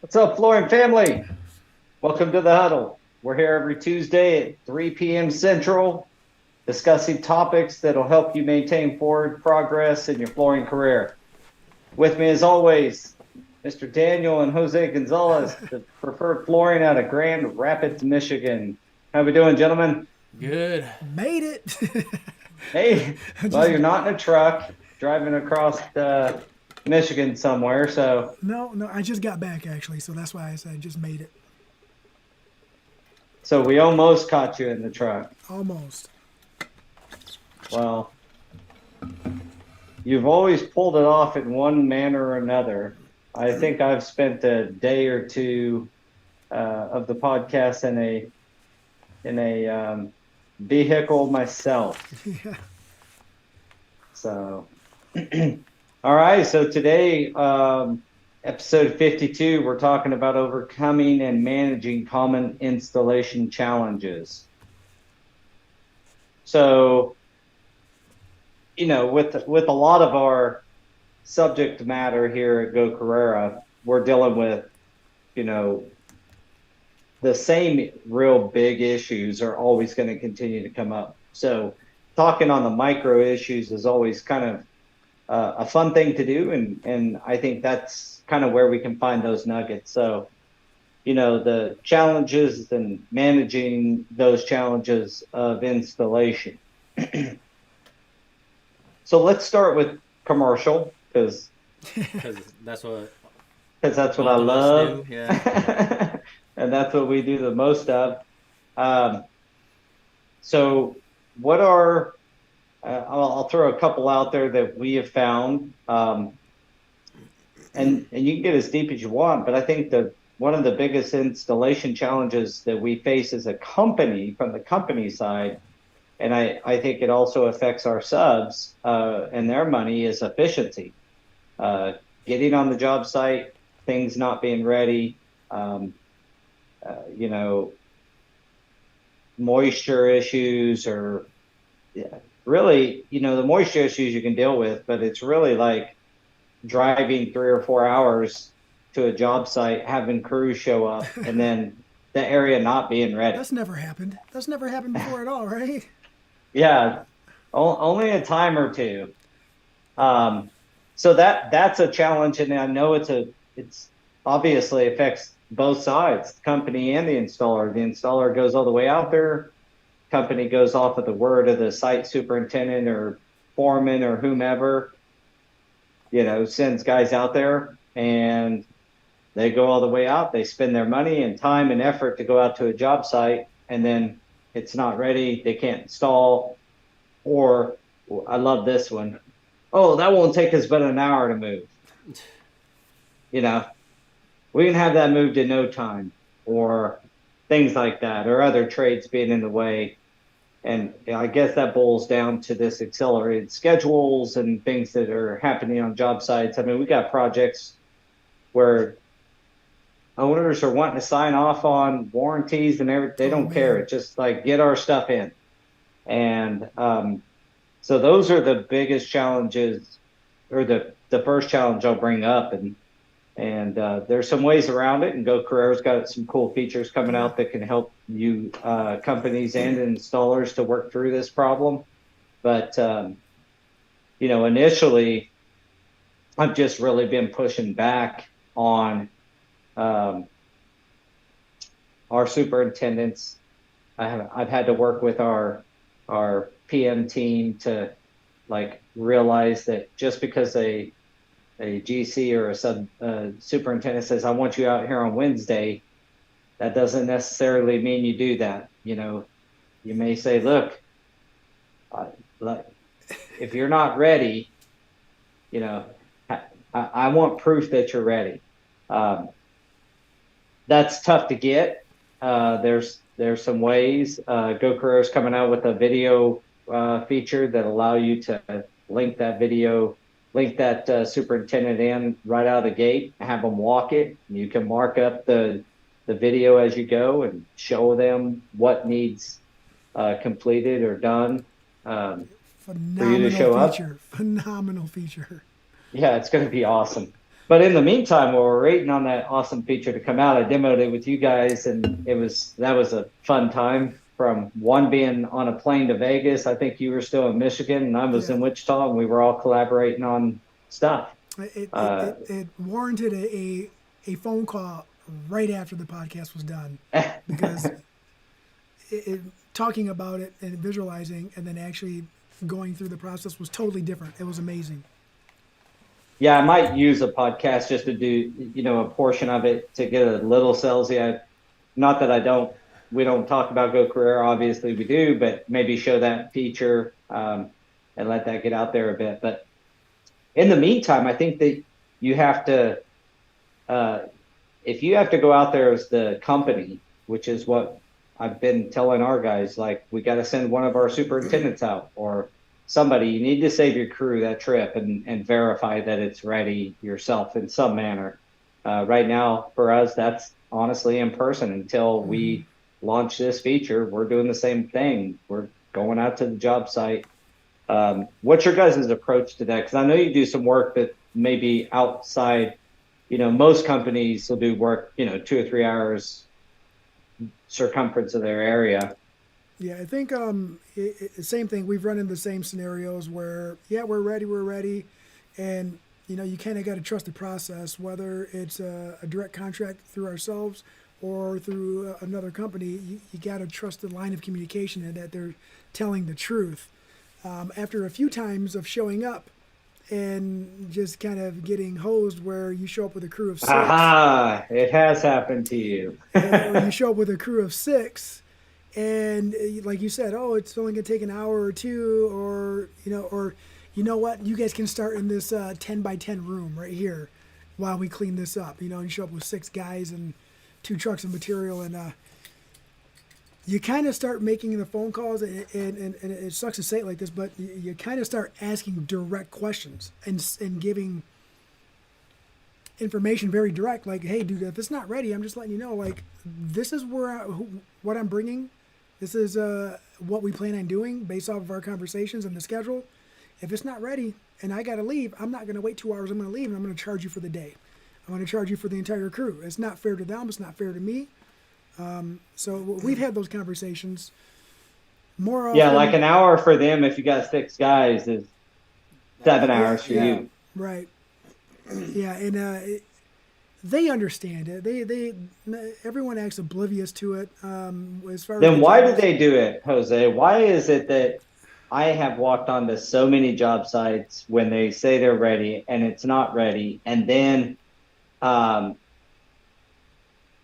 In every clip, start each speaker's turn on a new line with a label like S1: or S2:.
S1: What's up, Flooring family? Welcome to the Huddle. We're here every Tuesday at 3 p.m. Central, discussing topics that'll help you maintain forward progress in your flooring career. With me, as always, Mr. Daniel and Jose Gonzalez, the preferred flooring out of Grand Rapids, Michigan. How we doing, gentlemen?
S2: Good.
S3: Made it.
S1: Hey, well,
S3: Just
S1: you're not in a truck driving across Michigan somewhere, so
S3: no. I just got back actually, so that's why I said just made it.
S1: we almost caught you in the truck.
S3: Almost.
S1: Well, you've always pulled it off in one manner or another. I think I've spent a day or two of the podcast in a vehicle myself.
S3: Yeah.
S1: So, all right. So today, episode 52, we're talking about overcoming and managing common installation challenges. So, with a lot of our subject matter here at Go Carrera, we're dealing with, you know, the same real big issues are always going to continue to come up. So talking on the micro issues is always kind of a fun thing to do, and I think that's kind of where we can find those nuggets. So, the challenges and managing those challenges of installation. So let's start with commercial because
S2: Because that's what
S1: that's what I
S2: both of us
S1: love,
S2: do. Yeah.
S1: and that's what we do the most of. Um, so, what are I'll throw a couple out there that we have found, and you can get as deep as you want. But I think that one of the biggest installation challenges that we face as a company from the company side, and I think it also affects our subs and their money, is efficiency. Uh, Getting on the job site, things not being ready, um, you know, moisture issues, or yeah, really, the moisture issues you can deal with, but it's really like driving 3 or 4 hours to a job site, having crews show up, and then the area not being ready.
S3: That's never happened. That's never happened before at all, right?
S1: Yeah, only a time or two. Um, so that's a challenge, and I know it's obviously affects both sides, the company and the installer. The installer goes all the way out there. Company goes off of the word of the site superintendent or foreman or whomever, sends guys out there, and they go all the way out. They spend their money and time and effort to go out to a job site, and then it's not ready. They can't install. Or I love this one. Oh, that won't take us but an hour to move. You know, we can have that moved in no time, or things like that, or other trades being in the way. And I guess that boils down to this accelerated schedules and things that are happening on job sites. I mean, we got projects where owners are wanting to sign off on warranties and everything. They
S3: Oh
S1: don't care.
S3: man.
S1: It's just like get our stuff in. And so those are the biggest challenges, or the first challenge I'll bring up. And there's some ways around it. And Go Carrera's got some cool features coming
S3: Yeah.
S1: out that can help you companies and installers to work through this problem. But initially, I've just really been pushing back on um, our superintendents. I've had to work with our PM team to like realize that just because a GC or a sub superintendent says, I want you out here on Wednesday, that doesn't necessarily mean you do that. You may say, look, uh, if you're not ready, you know, I want proof that you're ready. Um, that's tough to get. There's some ways. Go Career is coming out with a video feature that allow you to link that video, link that superintendent in right out of the gate, have them walk it. You can mark up the video as you go and show them what needs completed or done for you to
S3: Phenomenal
S1: show up.
S3: feature. Phenomenal feature.
S1: Yeah, it's going to be awesome. But in the meantime, while we're waiting on that awesome feature to come out, I demoed it with you guys, and that was a fun time. From one being on a plane to Vegas, I think you were still in Michigan, and I was
S3: Yeah.
S1: in Wichita, and we were all collaborating on stuff.
S3: It warranted a phone call right after the podcast was done, because talking about it and visualizing and then actually going through the process was totally different. It was amazing.
S1: Yeah, I might use a podcast just to do, a portion of it to get a little salesy. Not that we don't talk about Go Career, obviously we do, but maybe show that feature and let that get out there a bit. But in the meantime, I think that you have to, if you have to go out there as the company, which is what I've been telling our guys, like we got to send one of our superintendents out or somebody. You need to save your crew that trip and verify that it's ready yourself in some manner. Right now, for us, that's honestly in person until we launch this feature. We're doing the same thing. We're going out to the job site. What's your guys' approach to that? Because I know you do some work that may be outside. Most companies will do work, 2 or 3 hours circumference of their area.
S3: Yeah, I think same thing. We've run into the same scenarios where, yeah, we're ready, and you kind of got to trust the process, whether it's a direct contract through ourselves or through another company. You got to trust the line of communication and that they're telling the truth. After a few times of showing up and just kind of getting hosed, where you show up with a crew of 6,
S1: Aha! It has happened to you.
S3: or you show up with a crew of 6. And like you said, oh, it's only gonna take an hour or two, or you know what, you guys can start in this 10 by 10 room right here while we clean this up. And you show up with 6 guys and 2 trucks of material, and you kind of start making the phone calls, and it sucks to say it like this, but you kind of start asking direct questions and giving information very direct, like, hey, dude, if it's not ready, I'm just letting you know, like, this is what I'm bringing. This is what we plan on doing based off of our conversations and the schedule. If it's not ready and I got to leave, I'm not going to wait 2 hours. I'm going to leave, and I'm going to charge you for the day. I'm going to charge you for the entire crew. It's not fair to them. It's not fair to me. So we've had those conversations more often.
S1: Yeah, like an hour for them if you got 6 guys is 7 hours for you.
S3: Right. Yeah, and they understand it. They everyone acts oblivious to it. As far
S1: Then
S3: as
S1: why do they do it, Jose? Why is it that I have walked onto so many job sites when they say they're ready and it's not ready, and then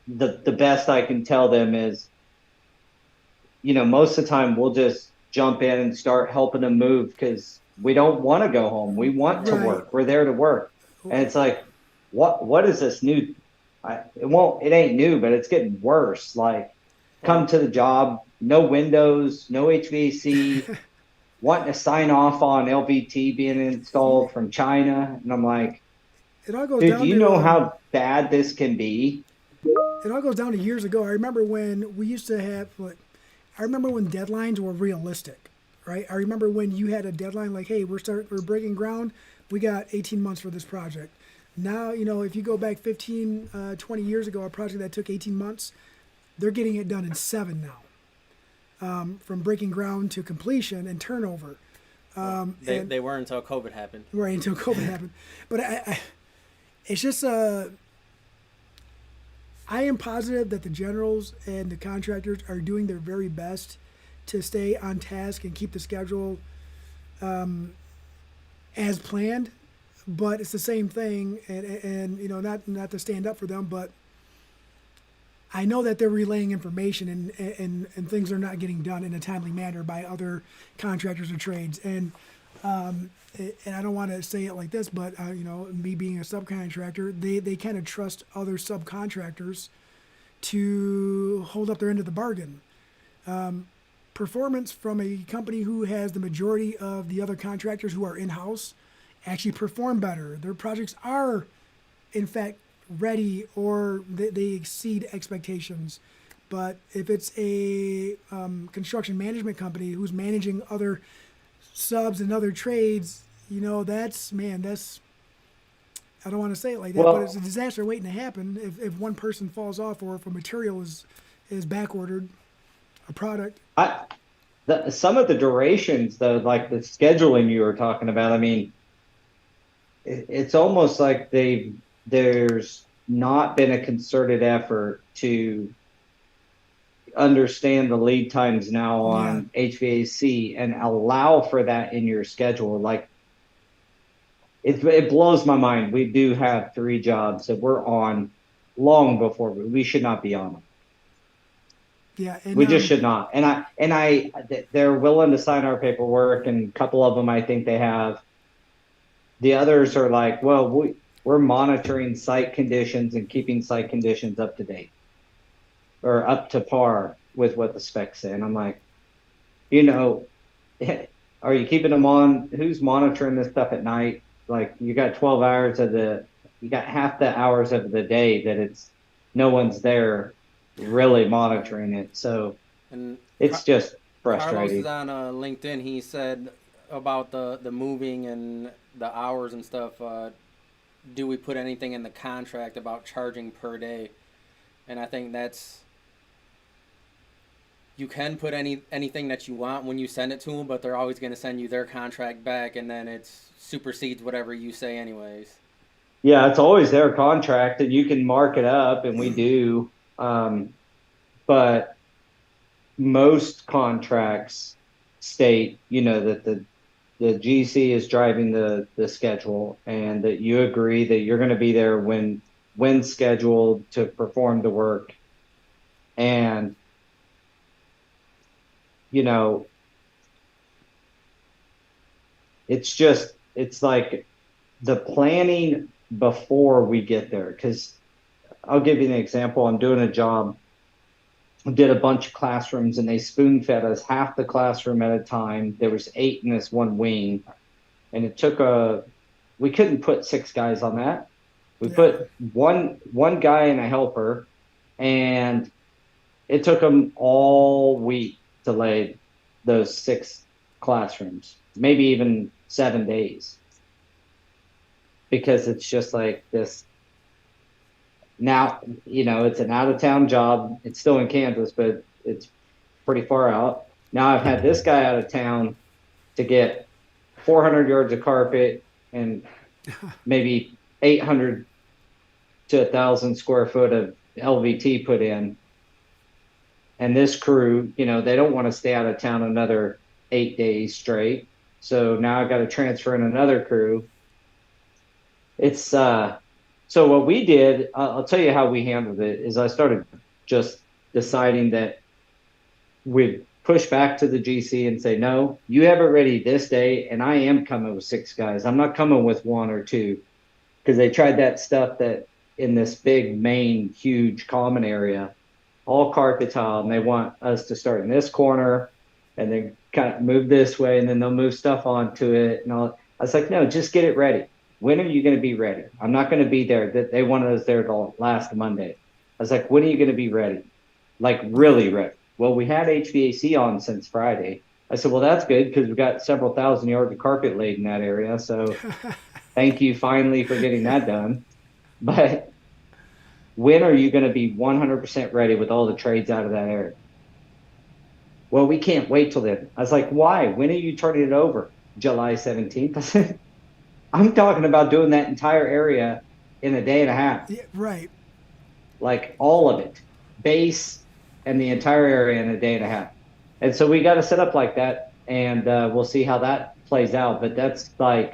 S1: the best I can tell them is, most of the time we'll just jump in and start helping them move because we don't want to go home. We want to work. We're there to work. And it's like, what is this new? It ain't new, but it's getting worse. Like, come to the job, no windows, no HVAC, wanting to sign off on LVT being installed from China. And I'm like,
S3: it all goes
S1: dude,
S3: down
S1: do you
S3: to,
S1: know how bad this can be?
S3: It all goes down to years ago. I remember when we used to have, I remember when deadlines were realistic, right? I remember when you had a deadline like, hey, we're breaking ground. We got 18 months for this project. Now, if you go back 15, 20 years ago, a project that took 18 months, they're getting it done in 7 now, from breaking ground to completion and turnover.
S2: They were until COVID happened.
S3: Right, until COVID happened. But it's just, I am positive that the generals and the contractors are doing their very best to stay on task and keep the schedule as planned. But it's the same thing, and not to stand up for them, but I know that they're relaying information, and things are not getting done in a timely manner by other contractors or trades. And I don't want to say it like this, but me being a subcontractor, they kind of trust other subcontractors to hold up their end of the bargain. Performance from a company who has the majority of the other contractors who are in-house actually perform better. Their projects are, in fact, ready, or they exceed expectations. But if it's a construction management company who's managing other subs and other trades, that's I don't want to say it like that, but
S1: Well,
S3: it's a disaster waiting to happen if one person falls off or if a material is back ordered, a product.
S1: some of the durations, though, like the scheduling you were talking about, I mean, it's almost like there's not been a concerted effort to understand the lead times now
S3: Yeah,
S1: on HVAC and allow for that in your schedule. Like it blows my mind. We do have 3 jobs that we're on long before we should not be on them.
S3: yeah, and
S1: We just should not. They're willing to sign our paperwork, and a couple of them I think they have. The others are like, well, we're monitoring site conditions and keeping site conditions up to date or up to par with what the specs say. And I'm like, you know, are you keeping them on? Who's monitoring this stuff at night? Like you got 12 hours you got half the hours of the day that no one's there really monitoring it. So
S2: And
S1: it's just
S2: Carlos is
S1: frustrating.
S2: on LinkedIn. He said about the moving and the hours and stuff. Do we put anything in the contract about charging per day? And I think you can put anything that you want when you send it to them, but they're always going to send you their contract back, and then it supersedes whatever you say anyways.
S1: Yeah, it's always their contract, and you can mark it up, and we do. But most contracts state, that the GC is driving the schedule, and that you agree that you're going to be there when scheduled to perform the work. And it's like the planning before we get there. Because I'll give you an example. I'm doing a job, did a bunch of classrooms, and they spoon fed us half the classroom at a time. There was 8 in this one wing, and it took we couldn't put 6 guys on that. We put one guy and a helper, and it took them all week to lay those 6 classrooms, maybe even 7 days, because it's just like this. Now, it's an out-of-town job. It's still in Kansas, but it's pretty far out. Now I've had this guy out of town to get 400 yards of carpet and maybe 800 to 1,000 square foot of LVT put in. And this crew, they don't want to stay out of town another 8 days straight. So now I've got to transfer in another crew. It's so what we did, I'll tell you how we handled it, is I started just deciding that we'd push back to the GC and say, no, you have it ready this day, and I am coming with 6 guys. I'm not coming with 1 or 2, because they tried that stuff that in this big main huge common area, all carpet tile, and they want us to start in this corner and then kind of move this way, and then they'll move stuff onto it. And I was like, no, just get it ready. When are you going to be ready? I'm not going to be there. They wanted us there till last Monday. I was like, when are you going to be ready? Like really ready? Well, we had HVAC on since Friday. I said, well, that's good, because we've got several thousand yards of carpet laid in that area. So thank you finally for getting that done. But when are you going to be 100% ready with all the trades out of that area? Well, we can't wait till then. I was like, why? When are you turning it over? July 17th? I said, I'm talking about doing that entire area in a day and a half.
S3: Yeah, right.
S1: Like all of it, base and the entire area in a day and a half. And so we got to set up like that, and we'll see how that plays out. But that's like,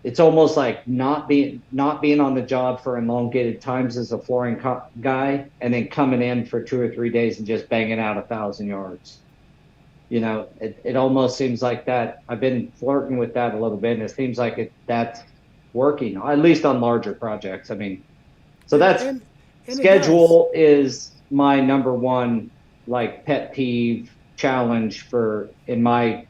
S1: it's almost like not being on the job for elongated times as a flooring guy, and then coming in for 2 or 3 days and just banging out 1,000 yards. It almost seems like that. I've been flirting with that a little bit, and it seems like that's working, at least on larger projects. I mean, so that's
S3: and
S1: schedule is my number one like pet peeve challenge in my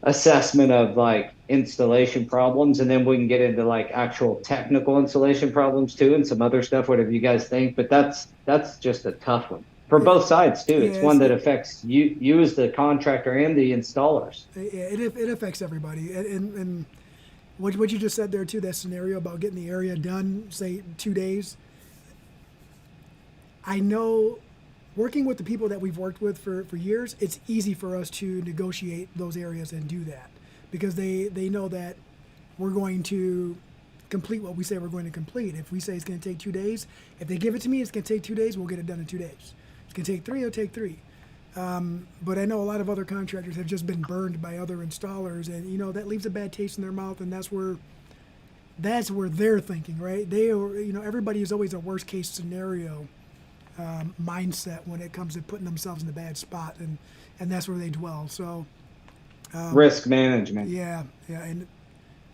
S1: assessment of like installation problems, and then we can get into like actual technical installation problems too, and some other stuff, whatever you guys think. But that's just a tough one. for both sides too. It's
S3: Yeah,
S1: one that affects you as the contractor and the installers.
S3: it affects everybody. And what you just said there too, that scenario about getting the area done, say 2 days. I know, working with the people that we've worked with for years, it's easy for us to negotiate those areas and do that because they know that we're going to complete what we say we're going to complete. If we say it's going to take 2 days, if they give it to me, it's going to take 2 days, we'll get it done in 2 days. It's going to take 3, it'll take 3. But I know a lot of other contractors have just been burned by other installers, and that leaves a bad taste in their mouth, and that's where they're thinking, right? Everybody is always a worst case scenario mindset when it comes to putting themselves in a bad spot, and that's where they dwell. So
S1: Risk management.
S3: yeah, and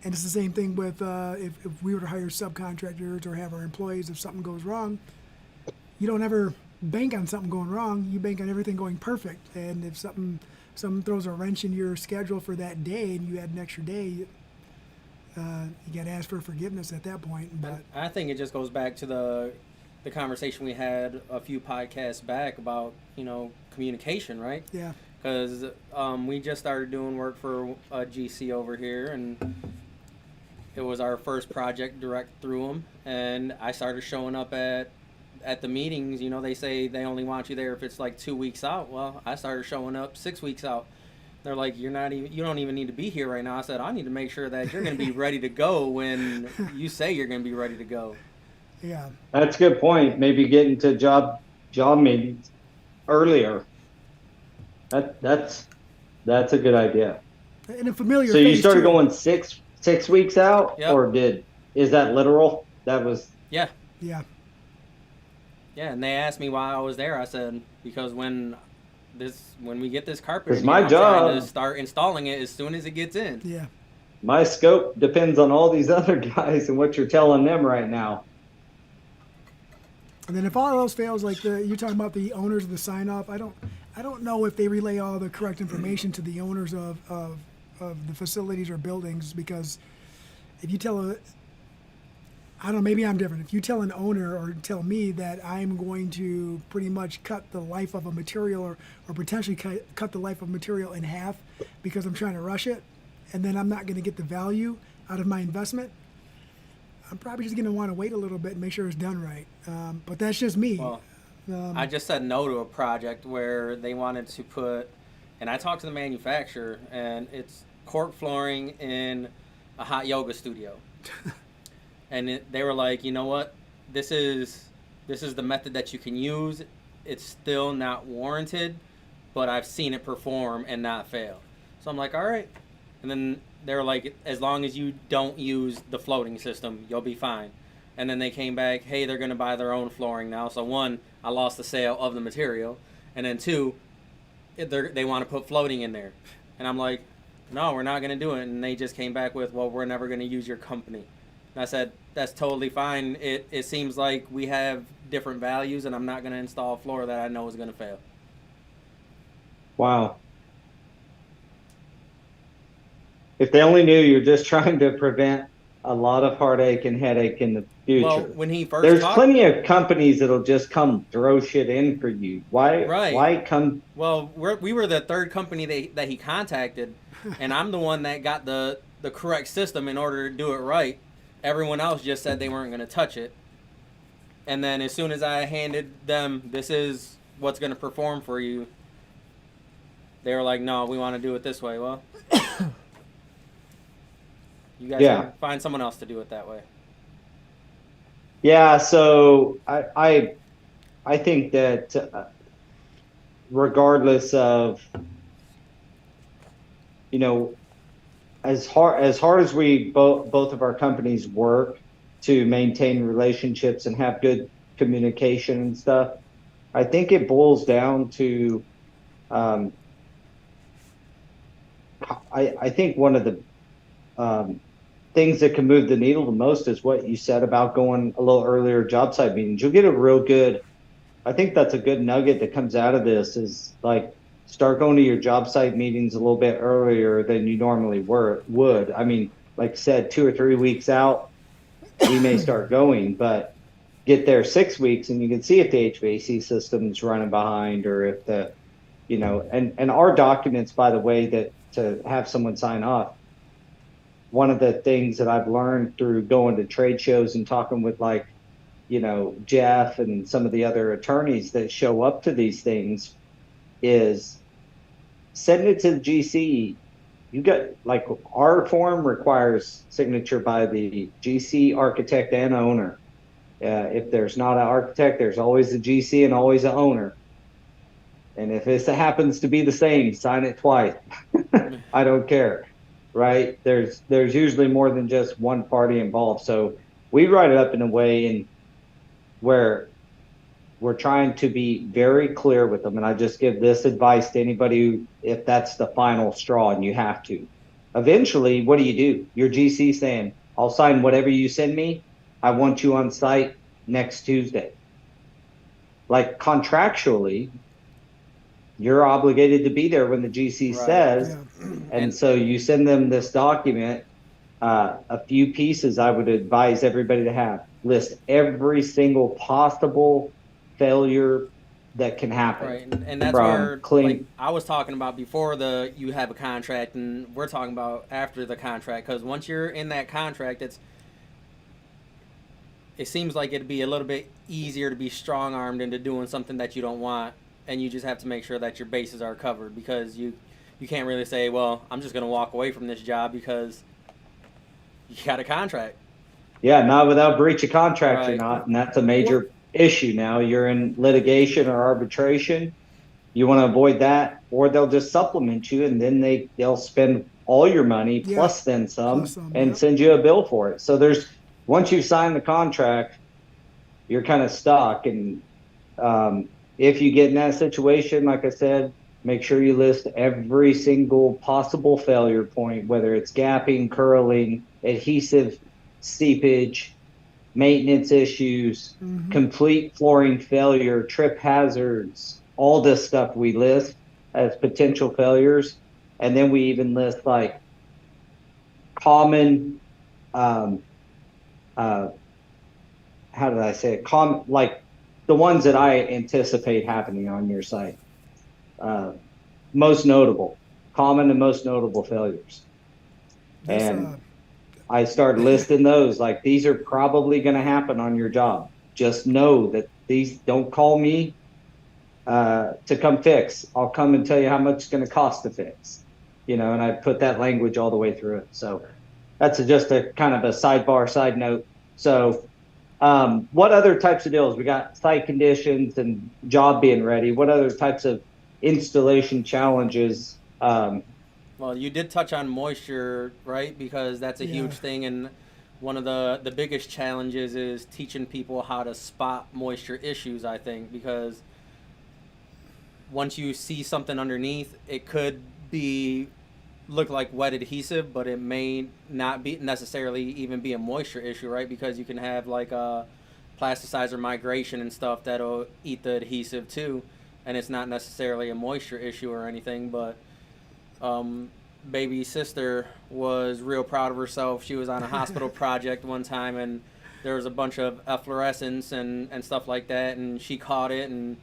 S3: it's the same thing with if we were to hire subcontractors or have our employees. If something goes wrong, you don't ever bank on something going wrong. You bank on everything going perfect. And if something throws a wrench in your schedule for that day, and you add an extra day, you got to ask for forgiveness at that point. But
S2: I think it just goes back to the conversation we had a few podcasts back about communication, right?
S3: Yeah.
S2: Because we just started doing work for a GC over here, and it was our first project direct through them. And I started showing up at the meetings. They say they only want you there if it's like 2 weeks out. Well, I started showing up 6 weeks out. They're like, you don't even need to be here right now. I said, I need to make sure that you're going to be ready to go when you say you're going to be ready to go.
S3: Yeah.
S1: That's a good point. Maybe getting to job meetings earlier. That's a good idea.
S3: And a familiar.
S1: So you
S3: face,
S1: started
S3: too.
S1: going 6 weeks out,
S2: Yep.
S1: or is that literal? That was.
S2: Yeah.
S3: Yeah.
S2: Yeah, and they asked me why I was there. I said, because when we get this carpet,
S1: It's my
S2: I'm trying
S1: job.
S2: to start installing it as soon as it gets in.
S3: Yeah.
S1: My scope depends on all these other guys and what you're telling them right now.
S3: And then if all else fails, like you're talking about the owners of the sign off, I don't know if they relay all the correct information to the owners of the facilities or buildings, because if you tell I don't know, maybe I'm different. If you tell an owner or tell me that I'm going to pretty much cut the life of a material or potentially cut the life of material in half because I'm trying to rush it, and then I'm not going to get the value out of my investment, I'm probably just going to want to wait a little bit and make sure it's done right. But that's just me.
S2: Well, I just said no to a project where they wanted to put, and I talked to the manufacturer, and it's cork flooring in a hot yoga studio. And they were like, you know what? This is the method that you can use. It's still not warranted, but I've seen it perform and not fail. So I'm like, all right. And then they were like, as long as you don't use the floating system, you'll be fine. And then they came back, hey, they're going to buy their own flooring now. So one, I lost the sale of the material. And then two, they want to put floating in there. And I'm like, no, we're not going to do it. And they just came back with, well, we're never going to use your company. And I said, that's totally fine. It seems like we have different values, and I'm not going to install a floor that I know is going to fail.
S1: Wow. If they only knew you're just trying to prevent a lot of heartache and headache in the future.
S2: Well, when he first
S1: There's
S2: talked,
S1: plenty of companies that'll just come throw shit in for you. Why come?
S2: Well, we were the third company that he contacted, and I'm the one that got the correct system in order to do it right. Everyone else just said they weren't going to touch it. And then as soon as I handed them, this is what's going to perform for you, they were like, no, we want to do it this way. Well, you guys can find someone else to do it that way.
S1: Yeah, so I think that regardless of, as hard as we both of our companies work to maintain relationships and have good communication and stuff, I think it boils down to I think one of the things that can move the needle the most is what you said about going a little earlier job site meetings. You'll get a real good, I think that's a good nugget that comes out of this, is like start going to your job site meetings a little bit earlier than you normally would. I mean, like I said, 2 or 3 weeks out, we may start going, but get there 6 weeks and you can see if the HVAC system's running behind or if the, and our documents, by the way, that to have someone sign off, one of the things that I've learned through going to trade shows and talking with like, Jeff and some of the other attorneys that show up to these things is send it to the GC. You got like our form requires signature by the GC, architect, and owner. If there's not an architect, there's always a GC and always an owner. And if it happens to be the same, sign it twice. I don't care, right? There's usually more than just one party involved. So we write it up in a way where we're trying to be very clear with them. And I just give this advice to anybody if that's the final straw and you have to. Eventually, what do? Your GC saying, I'll sign whatever you send me. I want you on site next Tuesday. Like contractually, you're obligated to be there when the GC says. Yeah. And so you send them this document. A few pieces I would advise everybody to have. List every single possible failure that can happen.
S2: Right, and that's where like I was talking about before you have a contract, and we're talking about after the contract, because once you're in that contract, it seems like it'd be a little bit easier to be strong-armed into doing something that you don't want, and you just have to make sure that your bases are covered, because you can't really say, well, I'm just going to walk away from this job because you got a contract.
S1: Yeah, not without breach of contract, right. You're not, and that's a major issue now. You're in litigation or arbitration. You want to avoid that, or they'll just supplement you, and then they'll spend all your money plus then some, and send you a bill for it. So once you sign the contract, you're kind of stuck. And if you get in that situation, like I said, make sure you list every single possible failure point, whether it's gapping, curling, adhesive seepage, maintenance issues, complete flooring failure, trip hazards, all this stuff we list as potential failures. And then we even list like common, how did I say it? Like the ones that I anticipate happening on your site. Most notable, common and most notable failures. And I start listing those, like these are probably going to happen on your job. Just know that these, don't call me to come fix. I'll come and tell you how much it's going to cost to fix, and I put that language all the way through it. So that's just a kind of a sidebar side note. So what other types of deals? We got site conditions and job being ready. What other types of installation challenges?
S2: Well, you did touch on moisture, right? Because that's a huge thing, and one of the biggest challenges is teaching people how to spot moisture issues, I think, because once you see something underneath, it could look like wet adhesive, but it may not be necessarily even be a moisture issue, right? Because you can have like a plasticizer migration and stuff that'll eat the adhesive too, and it's not necessarily a moisture issue or anything, but baby sister was real proud of herself. She was on a hospital project one time, and there was a bunch of efflorescence and stuff like that, and she caught it, and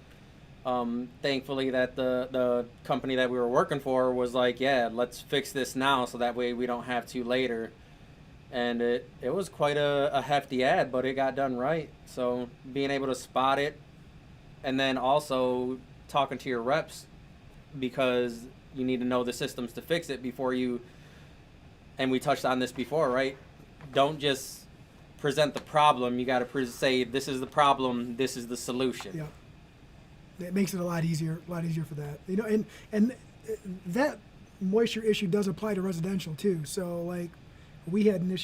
S2: thankfully that the company that we were working for was like, yeah, let's fix this now so that way we don't have to later. And it was quite a hefty ad, but it got done right. So being able to spot it, and then also talking to your reps, because you need to know the systems to fix it before you, and we touched on this before, right? Don't just present the problem. You got to say, this is the problem, this is the solution.
S3: Yeah. It makes it a lot easier for that. And that moisture issue does apply to residential too. So like we had a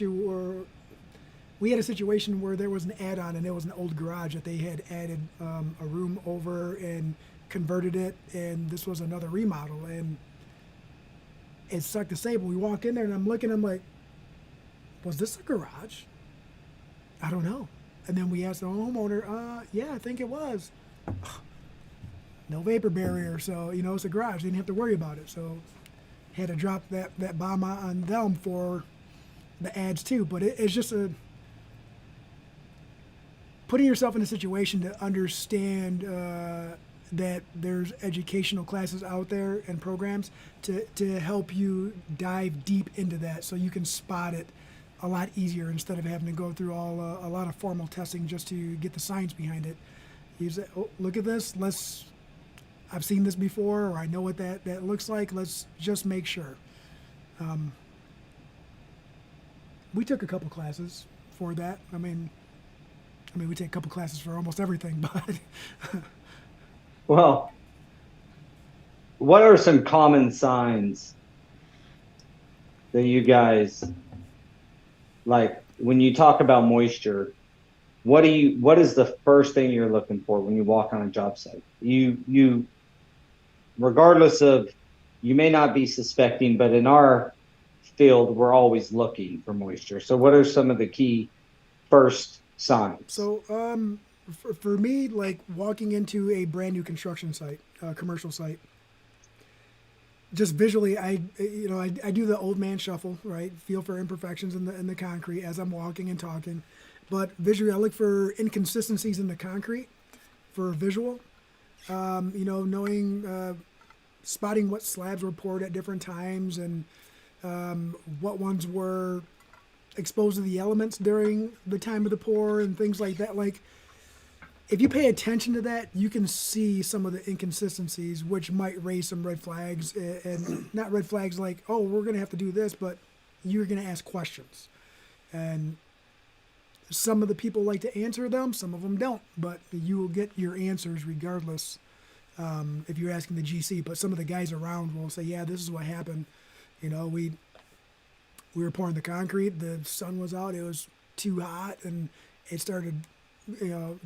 S3: situation where there was an add-on, and it was an old garage that they had added a room over and converted it, and this was another remodel, and it sucked to say, but we walk in there and I'm like, was this a garage? I don't know. And then we asked the homeowner, yeah, I think it was. No vapor barrier, so it's a garage. They didn't have to worry about it. So had to drop that bomb on them for the ads too. But it's just putting yourself in a situation to understand that there's educational classes out there and programs to help you dive deep into that so you can spot it a lot easier instead of having to go through a lot of formal testing just to get the science behind it. You say, oh, look at this, I've seen this before, or I know what that looks like, let's just make sure. We took a couple classes for that. I mean, we take a couple classes for almost everything, but
S1: Well, what are some common signs that you guys like when you talk about moisture? What is the first thing you're looking for when you walk on a job site? You regardless of, you may not be suspecting, but in our field, we're always looking for moisture. So what are some of the key first signs?
S3: So, for me, like walking into a brand new construction site, commercial site, just visually, I do the old man shuffle, right? Feel for imperfections in the concrete as I'm walking and talking, but visually, I look for inconsistencies in the concrete for visual. Knowing, spotting what slabs were poured at different times and what ones were exposed to the elements during the time of the pour and things like that. Like, if you pay attention to that, you can see some of the inconsistencies, which might raise some red flags, and not red flags like, oh, we're going to have to do this, but you're going to ask questions. And some of the people like to answer them, some of them don't, but you will get your answers regardless if you're asking the GC. But some of the guys around will say, yeah, this is what happened. We were pouring the concrete, the sun was out, it was too hot, and it started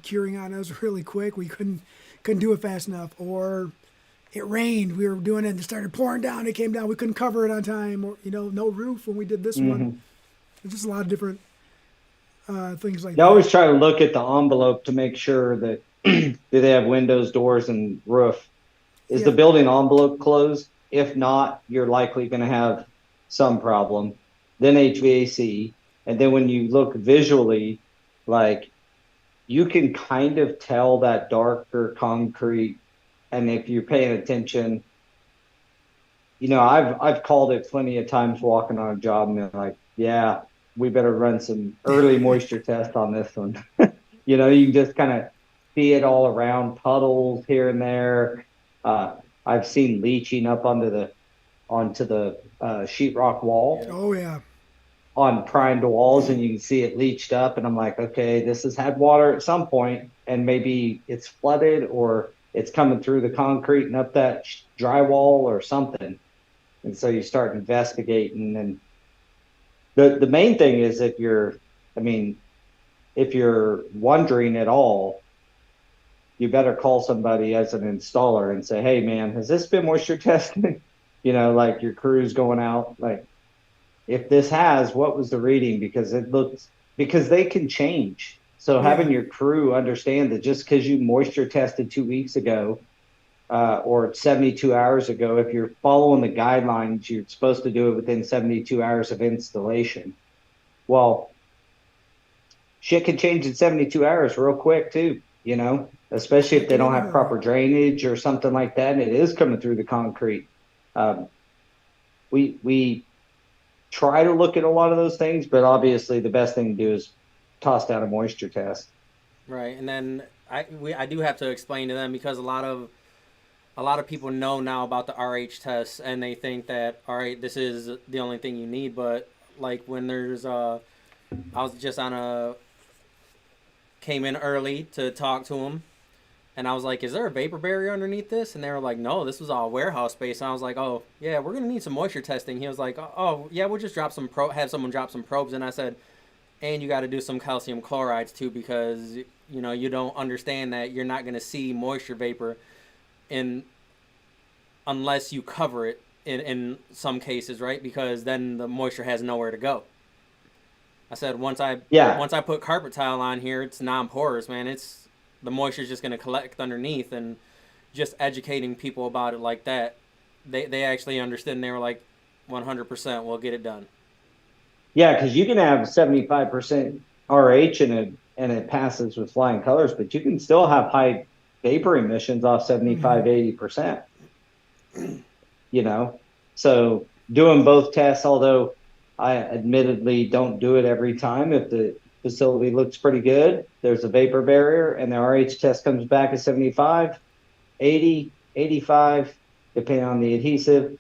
S3: curing on us really quick. We couldn't do it fast enough, or it rained, we were doing it and it started pouring down, it came down, we couldn't cover it on time, or no roof when we did this one. There's just a lot of different things like that.
S1: I always try to look at the envelope to make sure that do they have windows, doors, and roof. Is the building envelope closed? If not, you're likely going to have some problem. Then HVAC, and then when you look visually, like, you can kind of tell that darker concrete, and if you're paying attention, I've called it plenty of times walking on a job, and they're like, yeah, we better run some early moisture test on this one. You can just kind of see it all around, puddles here and there. I've seen leaching up onto the sheetrock wall.
S3: Oh yeah.
S1: On primed walls, and you can see it leached up, and I'm like, okay, this has had water at some point, and maybe it's flooded, or it's coming through the concrete and up that drywall or something. And so you start investigating, and the main thing is, if you're wondering at all, you better call somebody as an installer and say, hey man, has this been moisture tested? Like your crew's going out, like, if this has, what was the reading? Because they can change. So having your crew understand that just because you moisture tested 2 weeks ago or 72 hours ago, if you're following the guidelines, you're supposed to do it within 72 hours of installation. Well, shit can change in 72 hours real quick too, especially if they don't have proper drainage or something like that, and it is coming through the concrete. We try to look at a lot of those things, but obviously the best thing to do is toss down a moisture test.
S2: Right, and then I do have to explain to them, because a lot of people know now about the RH test, and they think that, all right, this is the only thing you need. But like when there's I was just came in early to talk to them, and I was like, is there a vapor barrier underneath this? And they were like, no, this was all warehouse space. And I was like, oh, yeah, we're going to need some moisture testing. He was like, oh, yeah, we'll just have someone drop some probes. And I said, and you got to do some calcium chlorides too, because, you don't understand that you're not going to see moisture vapor unless you cover it in some cases, right? Because then the moisture has nowhere to go. I said, once I put carpet tile on here, it's non-porous, man. The moisture is just going to collect underneath, and just educating people about it like that, they actually understood, and they were like, 100%, we'll get it done.
S1: Yeah, because you can have 75% RH in and it passes with flying colors, but you can still have high vapor emissions off 75, 80%, So doing both tests, although I admittedly don't do it every time. If the facility looks pretty good, there's a vapor barrier and the RH test comes back at 75, 80, 85, depending on the adhesive,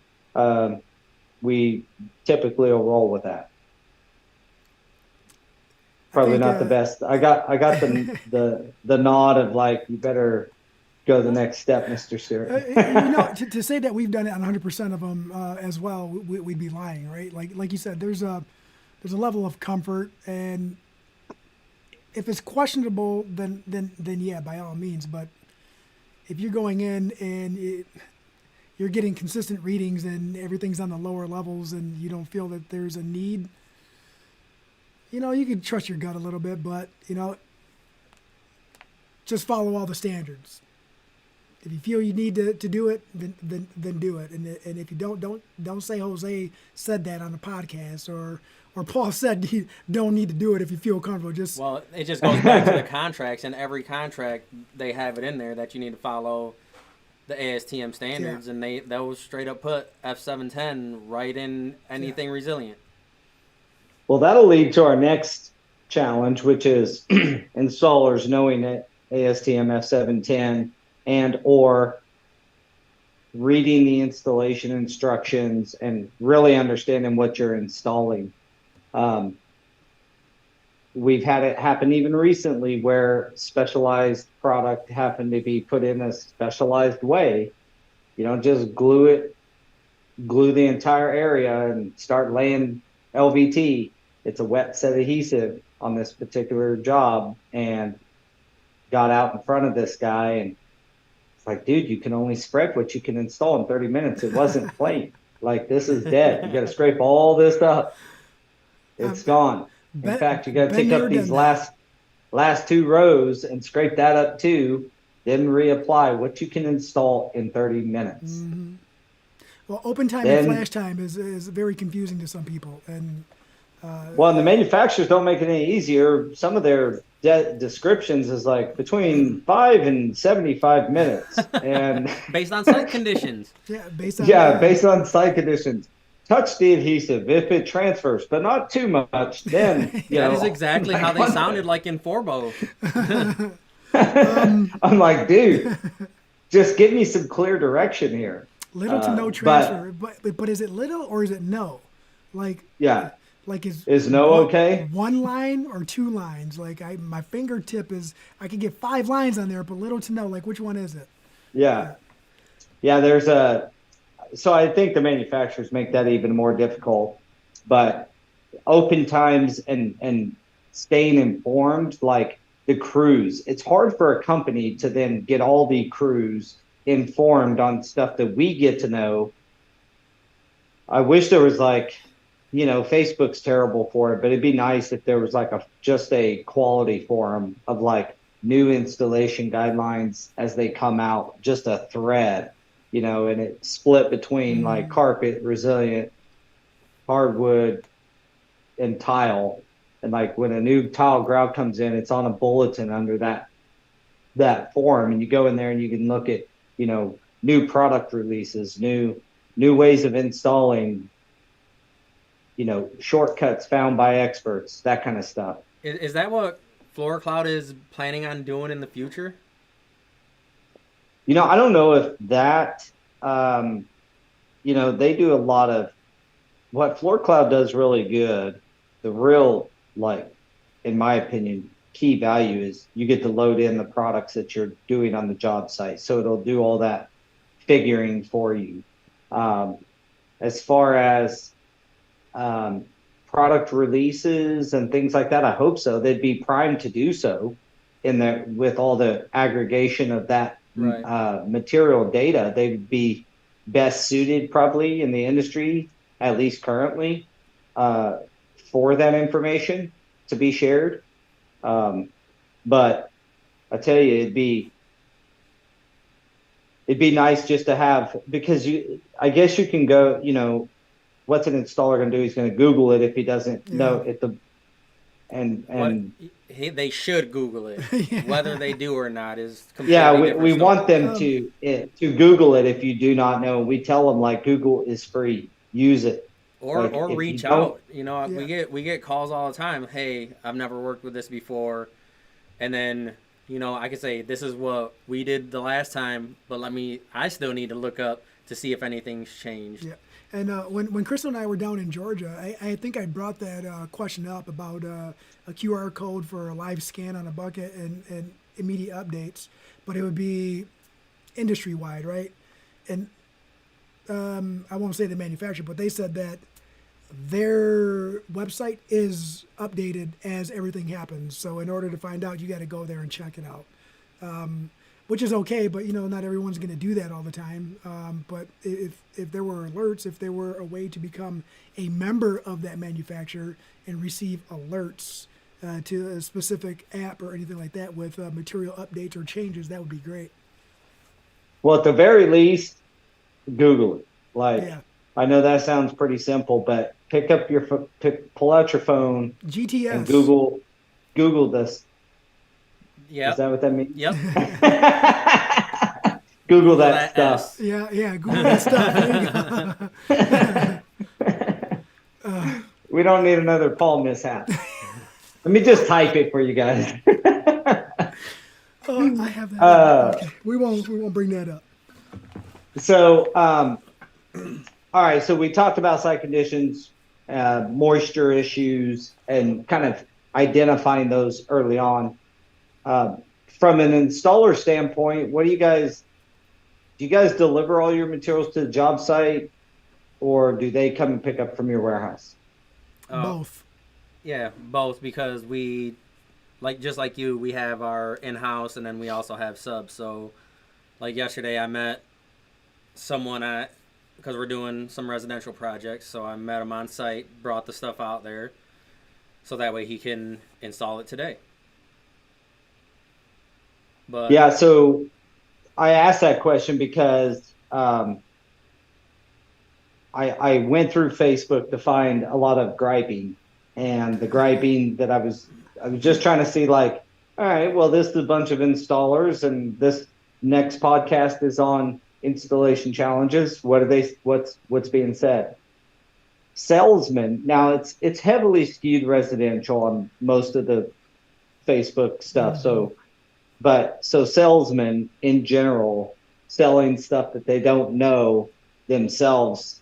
S1: we typically will roll with that. Probably not the best. I got the nod of like, you better go the next step, Mr. Stewart.
S3: To say that we've done it on 100% of them as well, we'd be lying, right? Like you said, there's a level of comfort, and if it's questionable, then yeah, by all means. But if you're going in and you're getting consistent readings and everything's on the lower levels, and you don't feel that there's a need, you can trust your gut a little bit, but just follow all the standards. If you feel you need to do it, then do it. And if you don't say Jose said that on the podcast, or Paul said you don't need to do it if you feel comfortable.
S2: Well, it just goes back to the contracts, and every contract they have it in there that you need to follow the ASTM standards, and they'll straight up put F710 right in anything resilient.
S1: Well, that'll lead to our next challenge, which is installers knowing that ASTM F710 and or reading the installation instructions and really understanding what you're installing. We've had it happen even recently where specialized product happened to be put in a specialized way. You don't just glue the entire area and start laying LVT. It's a wet set adhesive on this particular job, and got out in front of this guy, and it's like, dude, you can only spread what you can install in 30 minutes. It wasn't plain. Like, this is dead. You got to scrape all this up. It's gone. In fact, you got to pick up these last two rows and scrape that up too, then reapply what you can install in 30 minutes.
S3: Mm-hmm. Well, open time and flash time is very confusing to some people. And
S1: well, the manufacturers don't make it any easier. Some of their descriptions is like between 5 and 75 minutes, and
S2: based on site conditions.
S3: Based
S1: on site conditions. Touch the adhesive if it transfers, but not too much. Then
S2: that is exactly how they sounded like in Forbo.
S1: I'm like, dude, just give me some clear direction here.
S3: Little to no transfer, but is it little or is it no? Like is
S1: no okay?
S3: One line or two lines? Like my fingertip I could get 5 lines on there, but little to no. Like, which one is it?
S1: Yeah. There's so I think the manufacturers make that even more difficult. But open times and staying informed, like the crews, it's hard for a company to then get all the crews informed on stuff that we get to know. I wish there was Facebook's terrible for it, but it'd be nice if there was just a quality forum of new installation guidelines as they come out, just a thread, and it's split between carpet, resilient, hardwood, and tile. And when a new tile grout comes in, it's on a bulletin under that forum, and you go in there and you can look at new product releases, new ways of installing, shortcuts found by experts, that kind of stuff.
S2: Is that what Floor Cloud is planning on doing in the future?
S1: I don't know if that, they do a lot of what Floor Cloud does really good. The real, in my opinion, key value is you get to load in the products that you're doing on the job site. So it'll do all that figuring for you. As far as product releases and things like that, I hope so. They'd be primed to do so with all the aggregation of that material data. They'd be best suited probably in the industry, at least currently, for that information to be shared. But I tell you, it'd be nice just to have, because I guess you can go, what's an installer going to do? He's going to Google it if he doesn't know it.
S2: they should Google it.
S3: Yeah.
S2: Whether they do or not is completely
S1: Yeah,
S2: different
S1: we
S2: story.
S1: want them to Google it if you do not know. We tell them like Google is free, use it. Like
S2: Or
S1: if you
S2: reach
S1: don't,
S2: out. You know,
S3: Yeah.
S2: we get calls all the time. Hey, I've never worked with this before, and then you know I could say this is what we did the last time, but I still need to look up to see if anything's changed.
S3: Yeah. And when Crystal and I were down in Georgia, I think I brought that question up about a QR code for a live scan on a bucket and immediate updates, but it would be industry wide, right? And I won't say the manufacturer, but they said that their website is updated as everything happens. So in order to find out, you got to go there and check it out, which is okay. But you know, not everyone's going to do that all the time. But if there were alerts, if there were a way to become a member of that manufacturer and receive alerts to a specific app or anything like that with material updates or changes, that would be great.
S1: well, at the very least, Google it. Like
S3: Yeah.
S1: I know that sounds pretty simple, but pull out your phone
S3: GTS.
S1: and Google this.
S2: Yep.
S1: Is that what that means?
S2: Yep.
S1: Google that stuff.
S2: S.
S3: Yeah, Google that stuff. There you go.
S1: We don't need another Paul mishap. Let me just type it for you guys.
S3: Oh, I have that. Okay. We won't bring that up.
S1: So, all right. So we talked about site conditions, moisture issues, and kind of identifying those early on. From an installer standpoint, do you guys deliver all your materials to the job site, or do they come and pick up from your warehouse?
S3: Both.
S2: Yeah, both, because we just like you, we have our in-house and then we also have subs. So like yesterday I met someone because we're doing some residential projects, so I met him on site, brought the stuff out there so that way he can install it today. But
S1: Yeah, so I asked that question because I went through Facebook to find a lot of griping, and the griping that I was just trying to see, like, all right, well, this is a bunch of installers, and this next podcast is on installation challenges. What's being said? Salesmen. Now it's heavily skewed residential on most of the Facebook stuff. So salesmen in general selling stuff that they don't know themselves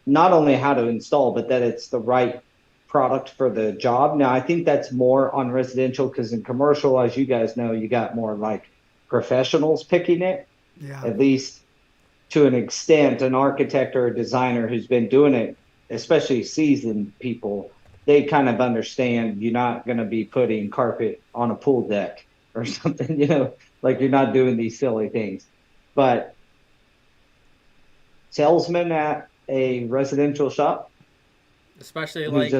S1: not only how to install, but that it's the right product for the job. Now, I think that's more on residential, because in commercial, as you guys know, you got more like professionals picking it.
S3: Yeah.
S1: At least to an extent. An architect or a designer who's been doing it, especially seasoned people, they kind of understand you're not going to be putting carpet on a pool deck or something, like you're not doing these silly things. But salesmen at a residential shop,
S2: especially like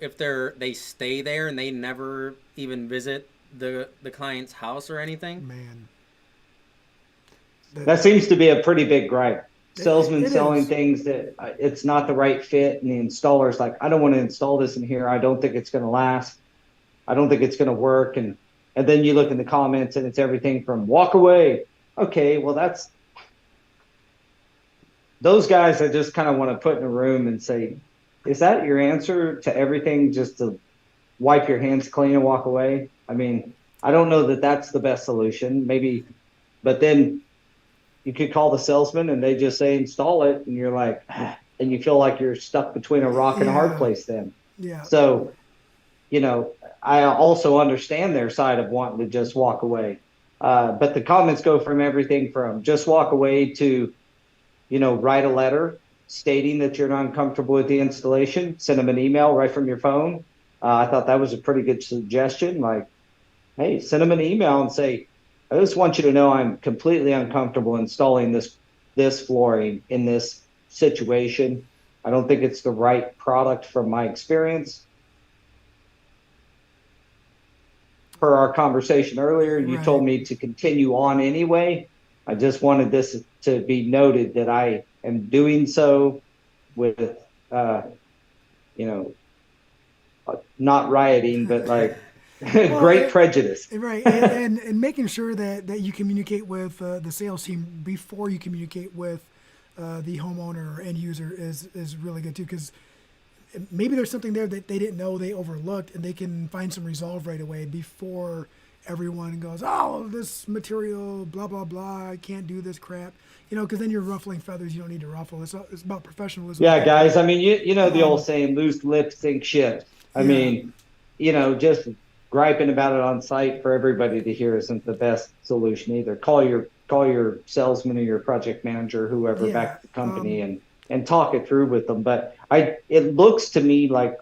S2: if they stay there and they never even visit the client's house or anything.
S3: Man.
S1: That seems to be a pretty big gripe. Salesmen
S3: it
S1: selling
S3: is.
S1: things that it's not the right fit, and the installer's like, I don't want to install this in here. I don't think it's going to last. I don't think it's going to work. And then you look in the comments, and it's everything from walk away. Okay, well, those guys I just kind of want to put in a room and say, is that your answer to everything, just to wipe your hands clean and walk away? I mean, I don't know that that's the best solution. Maybe, but then you could call the salesman and they just say install it, and you're like, and you feel like you're stuck between a rock and a hard place then.
S3: Yeah.
S1: So, I also understand their side of wanting to just walk away. But the comments go from everything from just walk away to, write a letter stating that you're not comfortable with the installation, send them an email right from your phone. I thought that was a pretty good suggestion. Like, hey, send them an email and say, I just want you to know I'm completely uncomfortable installing this flooring in this situation. I don't think it's the right product from my experience. Per our conversation earlier, you told me to continue on anyway. I just wanted this to be noted that I am doing so with, not rioting, but like
S3: Well,
S1: great prejudice.
S3: right, and making sure that you communicate with the sales team before you communicate with the homeowner or end user is really good too, because maybe there's something there that they didn't know they overlooked, and they can find some resolve right away before everyone goes, oh, this material, blah blah blah, I can't do this crap, because then you're ruffling feathers you don't need to ruffle. It's about professionalism at
S1: Yeah,
S3: that
S1: guys.
S3: point.
S1: I mean, you know the old saying, "Loose lips sink ships." I
S3: Yeah,
S1: mean, just griping about it on site for everybody to hear isn't the best solution either. Call your salesman or your project manager, whoever, back
S3: yeah,
S1: at the company, and talk it through with them. But it looks to me like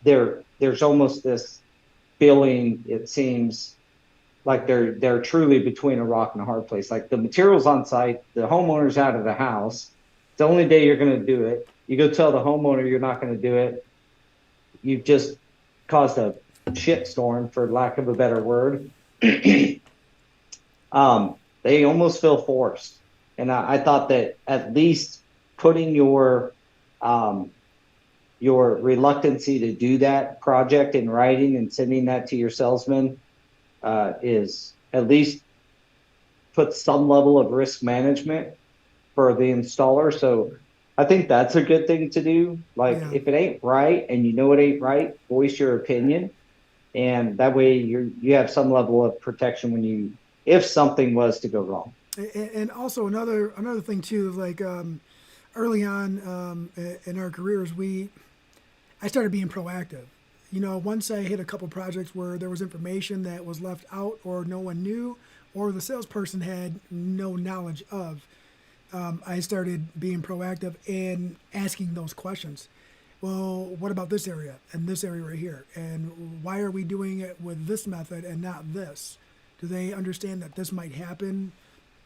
S1: there's almost this feeling. It seems like they're truly between a rock and a hard place. Like the materials on site, the homeowner's out of the house. It's the only day you're going to do it. You go tell the homeowner you're not going to do it. You've just caused a shitstorm, for lack of a better word. They almost feel forced, and I thought that at least putting your reluctancy to do that project in writing and sending that to your salesman is at least put some level of risk management for the installer. So I think that's a good thing to do. Like
S3: yeah.
S1: if it ain't right and you know it ain't right, voice your opinion. And that way you have some level of protection if something was to go wrong.
S3: And also another thing too, like early on in our careers, I started being proactive. Once I hit a couple projects where there was information that was left out, or no one knew, or the salesperson had no knowledge of, I started being proactive and asking those questions. Well, what about this area and this area right here? And why are we doing it with this method and not this? Do they understand that this might happen?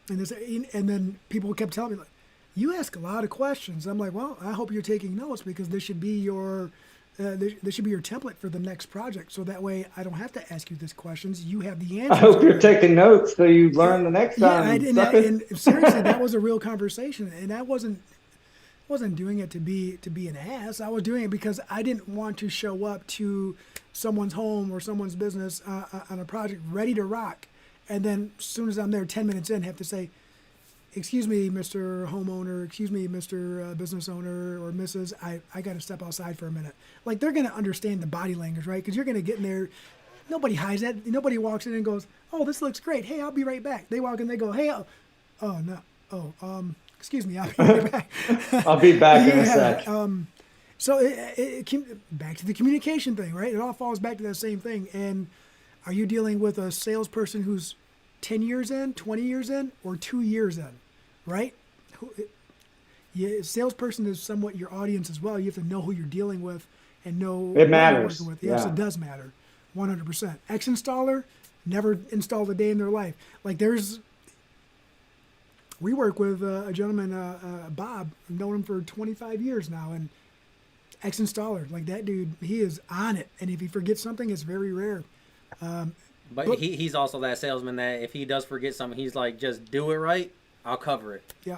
S3: And then people kept telling me, like, you ask a lot of questions. I'm like, well, I hope you're taking notes, because this should be your template for the next project. So that way I don't have to ask you these questions. You have the
S1: I
S3: answers
S1: hope you're
S3: already.
S1: taking notes so you learn the next
S3: Yeah,
S1: time.
S3: and seriously, that was a real conversation, and I wasn't doing it to be an ass. I was doing it because I didn't want to show up to someone's home or someone's business on a project ready to rock, and then as soon as I'm there 10 minutes in, have to say, excuse me, Mr. Homeowner, excuse me, Mr. Business Owner or Mrs. I got to step outside for a minute. Like, they're going to understand the body language, right? Because you're going to get in there. Nobody hides that. Nobody walks in and goes, oh, this looks great. Hey, I'll be right back. They walk in, they go, hey, oh no. Excuse me, I'll be right back.
S1: I'll be back in a sec.
S3: So it came back to the communication thing, right? It all falls back to that same thing. And are you dealing with a salesperson who's 10 years in, 20 years in, or 2 years in, right? Salesperson is somewhat your audience as well. You have to know who you're dealing with and know
S1: It
S3: what
S1: matters.
S3: you're working with. Yes,
S1: Yeah.
S3: it does matter, 100%. Ex-installer, never installed a day in their life. Like, we work with a gentleman, Bob. I've known him for 25 years now, and ex-installer. Like, that dude, he is on it. And if he forgets something, it's very rare.
S2: But he's also that salesman that if he does forget something, he's like, just do it right, I'll cover it.
S3: Yeah.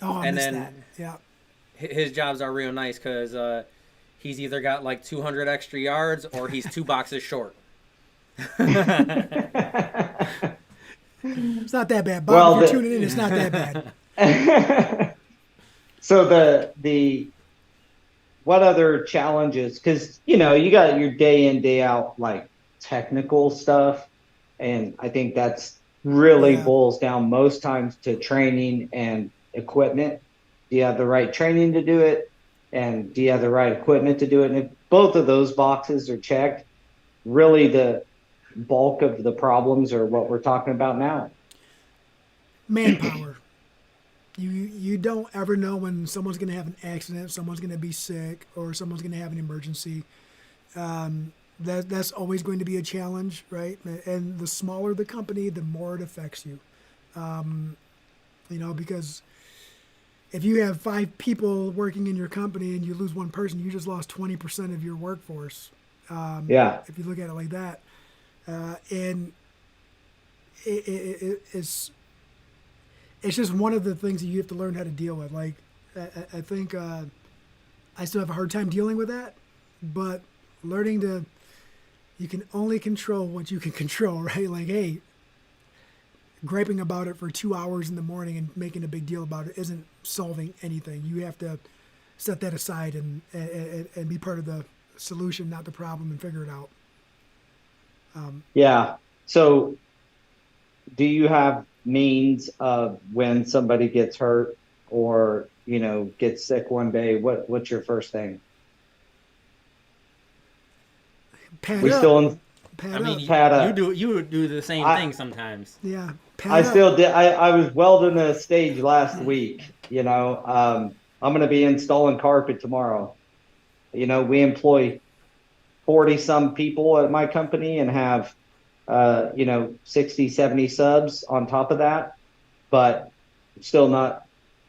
S3: Oh, I
S2: And
S3: missed
S2: then-
S3: that. Yeah.
S2: His jobs are real nice because he's either got like 200 extra yards or he's 2 boxes short.
S3: It's not that bad. Bob,
S1: Well,
S3: if you're tuning in, it's not that bad.
S1: So the what other challenges? Because you got your day in, day out, like, technical stuff, and I think that's really boils down most times to training and equipment. Do you have the right training to do it, and do you have the right equipment to do it? And if both of those boxes are checked, really the bulk of the problems are what we're talking about now.
S3: Manpower. You don't ever know when someone's going to have an accident, someone's going to be sick, or someone's going to have an emergency. That's always going to be a challenge, right? And the smaller the company, the more it affects you. Because if you have 5 people working in your company and you lose one person, you just lost 20% of your workforce. If you look at it like that. And it's just one of the things that you have to learn how to deal with. Like, I think I still have a hard time dealing with that, but learning to, you can only control what you can control, right? Like, hey, griping about it for 2 hours in the morning and making a big deal about it isn't solving anything. You have to set that aside and be part of the solution, not the problem, and figure it out.
S1: Yeah. So do you have means of when somebody gets hurt or, gets sick one day, what's your first thing?
S3: Pad
S1: We
S3: up.
S1: still in
S3: Pad
S2: I mean,
S3: up.
S1: Pat
S2: you
S1: up.
S2: do the same
S1: I
S2: thing sometimes.
S3: Yeah. Pad
S1: I
S3: up.
S1: still did. I was welding a stage last week. I'm going to be installing carpet tomorrow. We employ 40 some people at my company and have 60, 70 subs on top of that, but still not,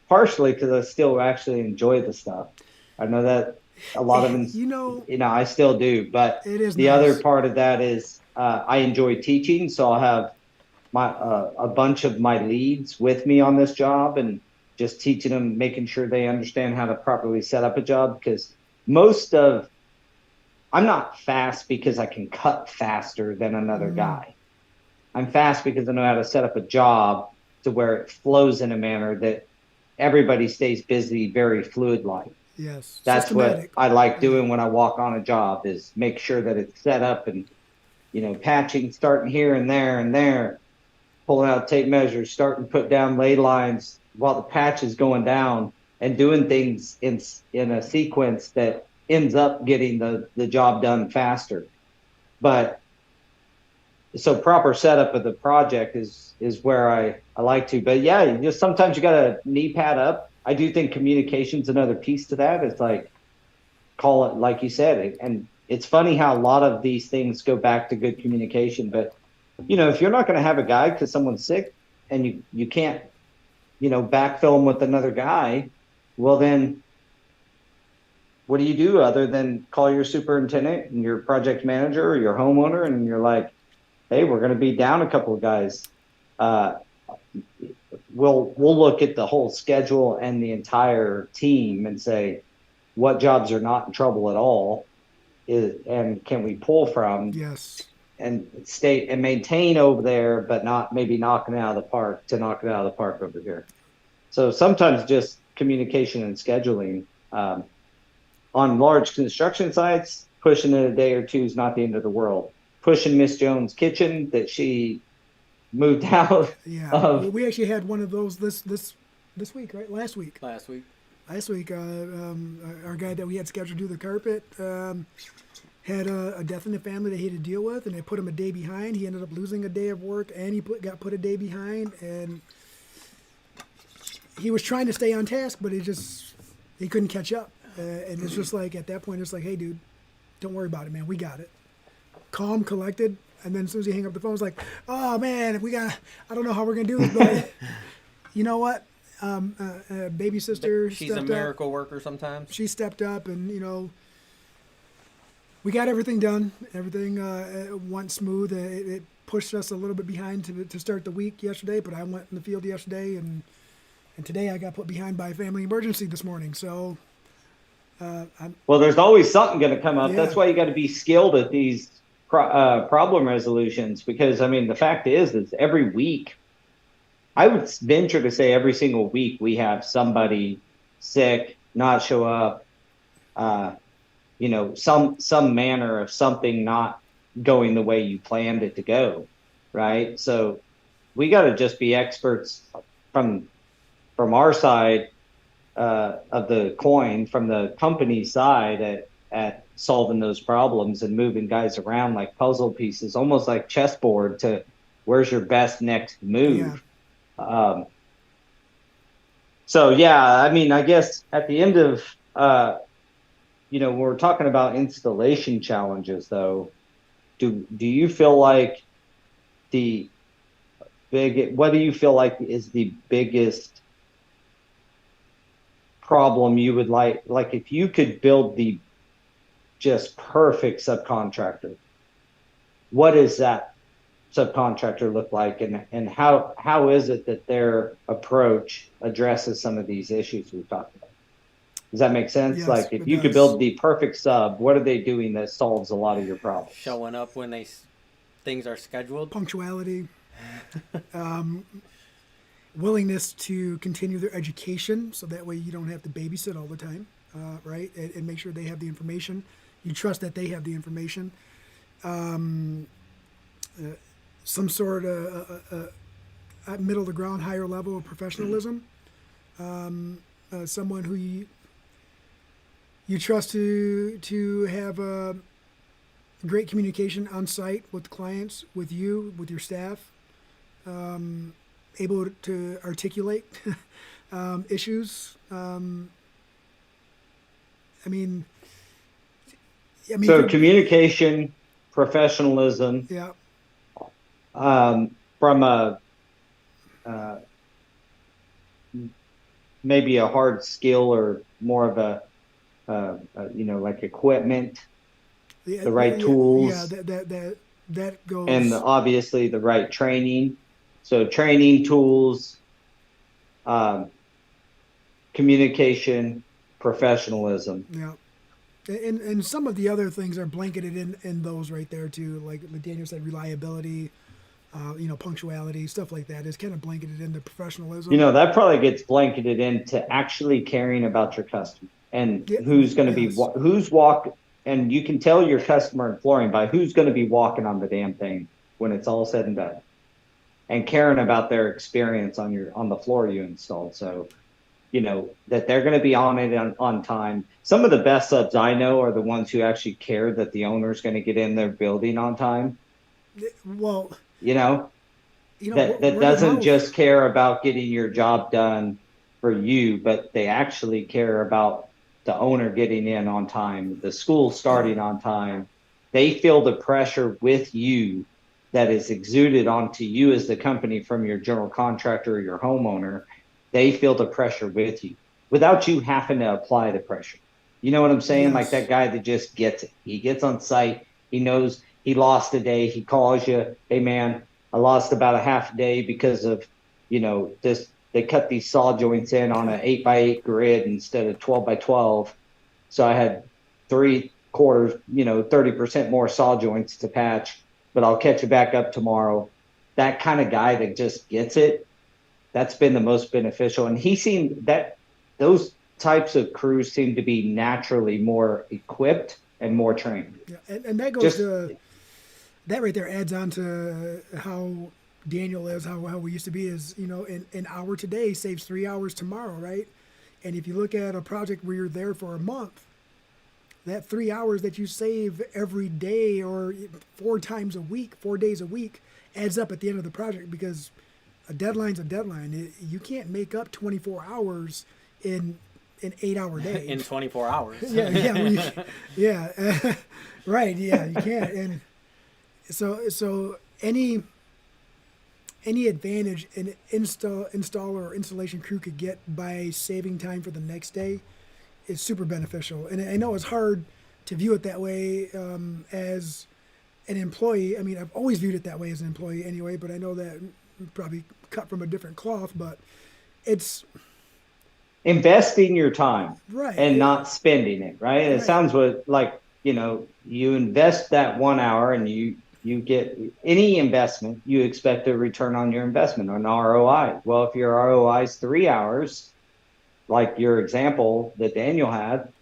S1: partially because I still actually enjoy the stuff. I know that a lot of them, I still do, but
S3: it is
S1: the
S3: nice.
S1: other part of that is I enjoy teaching. So I'll have a bunch of my leads with me on this job and just teaching them, making sure they understand how to properly set up a job. Because I'm not fast because I can cut faster than another guy. I'm fast because I know how to set up a job to where it flows in a manner that everybody stays busy, very fluid like.
S3: Yes.
S1: That's
S3: Systematic.
S1: what I like doing when I walk on a job, is make sure that it's set up and, patching, starting here and there, pulling out tape measures, starting to put down lay lines while the patch is going down, and doing things in a sequence that ends up getting the job done faster. But so proper setup of the project is where I like to. But yeah, sometimes you got to knee pad up. I do think communication's another piece to that. It's like, call it like you said, and it's funny how a lot of these things go back to good communication. But if you're not going to have a guy because someone's sick and you can't backfill them with another guy, well then what do you do other than call your superintendent and your project manager or your homeowner and you're like, hey, we're going to be down a couple of guys. We'll look at the whole schedule and the entire team and say what jobs are not in trouble at all, and can we pull from?
S3: Yes.
S1: And stay and maintain over there, but not maybe knock it out of the park over here. So sometimes just communication and scheduling. On large construction sites, pushing it a day or two is not the end of the world. Pushing Miss Jones' kitchen that she moved out of.
S3: We actually had one of those this week, right? Last week, our guy that we had scheduled to do the carpet had a death in the family that he had to deal with, and they put him a day behind. He ended up losing a day of work, and he got put a day behind. And he was trying to stay on task, but he couldn't catch up. And it's just like, at that point, it's like, hey, dude, don't worry about it, man. We got it. Calm, collected. And then as soon as he hang up the phone, it's like, oh, man, I don't know how we're going to do this, but you know what? Baby sister
S2: She's a miracle worker sometimes.
S3: She stepped up and, we got everything done. Everything went smooth. It pushed us a little bit behind to start the week yesterday, but I went in the field yesterday, and today I got put behind by a family emergency this morning. So,
S1: well, there's always something going to come up.
S3: Yeah.
S1: That's why you got to be skilled at these problem resolutions, because the fact is every week, I would venture to say every single week we have somebody sick, not show up. Some manner of something not going the way you planned it to go, right? So we got to just be experts from our side of the coin, from the company side at solving those problems and moving guys around like puzzle pieces, almost like chessboard, to where's your best next move. Yeah. I guess at the end of when we're talking about installation challenges, though, do you feel like what do you feel like is the biggest problem you would like if you could build the just perfect subcontractor, what does that subcontractor look like, and how is it that their approach addresses some of these issues we've talked about? Does that make sense?
S3: Yes,
S1: Like if
S3: it
S1: you could
S3: does.
S1: build the perfect sub, what are they doing that solves a lot of your problems?
S2: Showing up when things are scheduled.
S3: Punctuality, willingness to continue their education, so that way you don't have to babysit all the time, right? And make sure they have the information. You trust that they have the information. Some sort of middle of the ground, higher level of professionalism. Someone who you trust to have great communication on site with clients, with you, with your staff, able to articulate issues.
S1: So communication, professionalism,
S3: yeah,
S1: from a maybe a hard skill or more of a like equipment, the right tools,
S3: yeah, that goes.
S1: and obviously the right training. So training, tools, communication, professionalism.
S3: Yeah. And some of the other things are blanketed in those right there too, like Daniel said, reliability, punctuality, stuff like that is kind of blanketed into professionalism.
S1: That probably gets blanketed into actually caring about your customer and who's going to be who's and you can tell your customer in flooring by who's going to be walking on the damn thing when it's all said and done, and caring about their experience on the floor you installed. So that they're going to be on it on time. Some of the best subs I know are the ones who actually care that the owner's going to get in their building on time.
S3: Well,
S1: that doesn't just care about getting your job done for you, but they actually care about the owner getting in on time, the school starting on time. They feel the pressure with you that is exuded onto you as the company from your general contractor or your homeowner. They feel the pressure with you without you having to apply the pressure. You know what I'm saying?
S3: Yes.
S1: Like that guy that just gets it. He gets on site. He knows he lost a day. He calls you, hey man, I lost about a half a day because of, this. They cut these saw joints in on an 8x8 grid instead of 12x12. So I had 3/4, 30% more saw joints to patch, but I'll catch you back up tomorrow. That kind of guy that just gets it, that's been the most beneficial. And he seemed that those types of crews seem to be naturally more equipped and more trained.
S3: Yeah, and that goes to that right there adds on to how Daniel is, how we used to be is, an hour today saves 3 hours tomorrow, right? And if you look at a project where you're there for a month, that 3 hours that you save every day or 4 days a week adds up at the end of the project, because a deadline's a deadline. You can't make up 24 hours in an 8-hour day.
S2: In 24 hours.
S3: Yeah. Right. Yeah, you can't. And so any advantage an installer or installation crew could get by saving time for the next day is super beneficial. And I know it's hard to view it that way as an employee. I mean, I've always viewed it that way as an employee anyway, but I know that probably cut from a different cloth, but it's
S1: investing your time,
S3: right,
S1: and not spending it, right? It sounds like, you invest that 1 hour and you get any investment, you expect a return on your investment, an ROI. Well, if your ROI is 3 hours, like your example that Daniel had,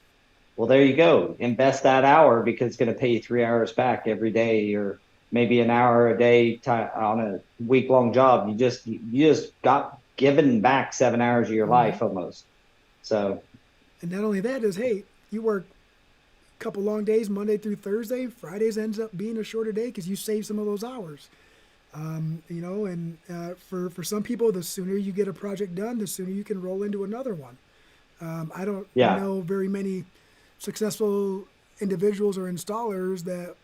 S1: well, there you go. Invest that hour because it's going to pay you 3 hours back every day, or maybe an hour a day on a week-long job. You just got given back 7 hours of your life almost. So,
S3: and not only that is, hey, you work a couple long days, Monday through Thursday. Fridays ends up being a shorter day because you save some of those hours. For some people, the sooner you get a project done, the sooner you can roll into another one. I don't know very many successful individuals or installers that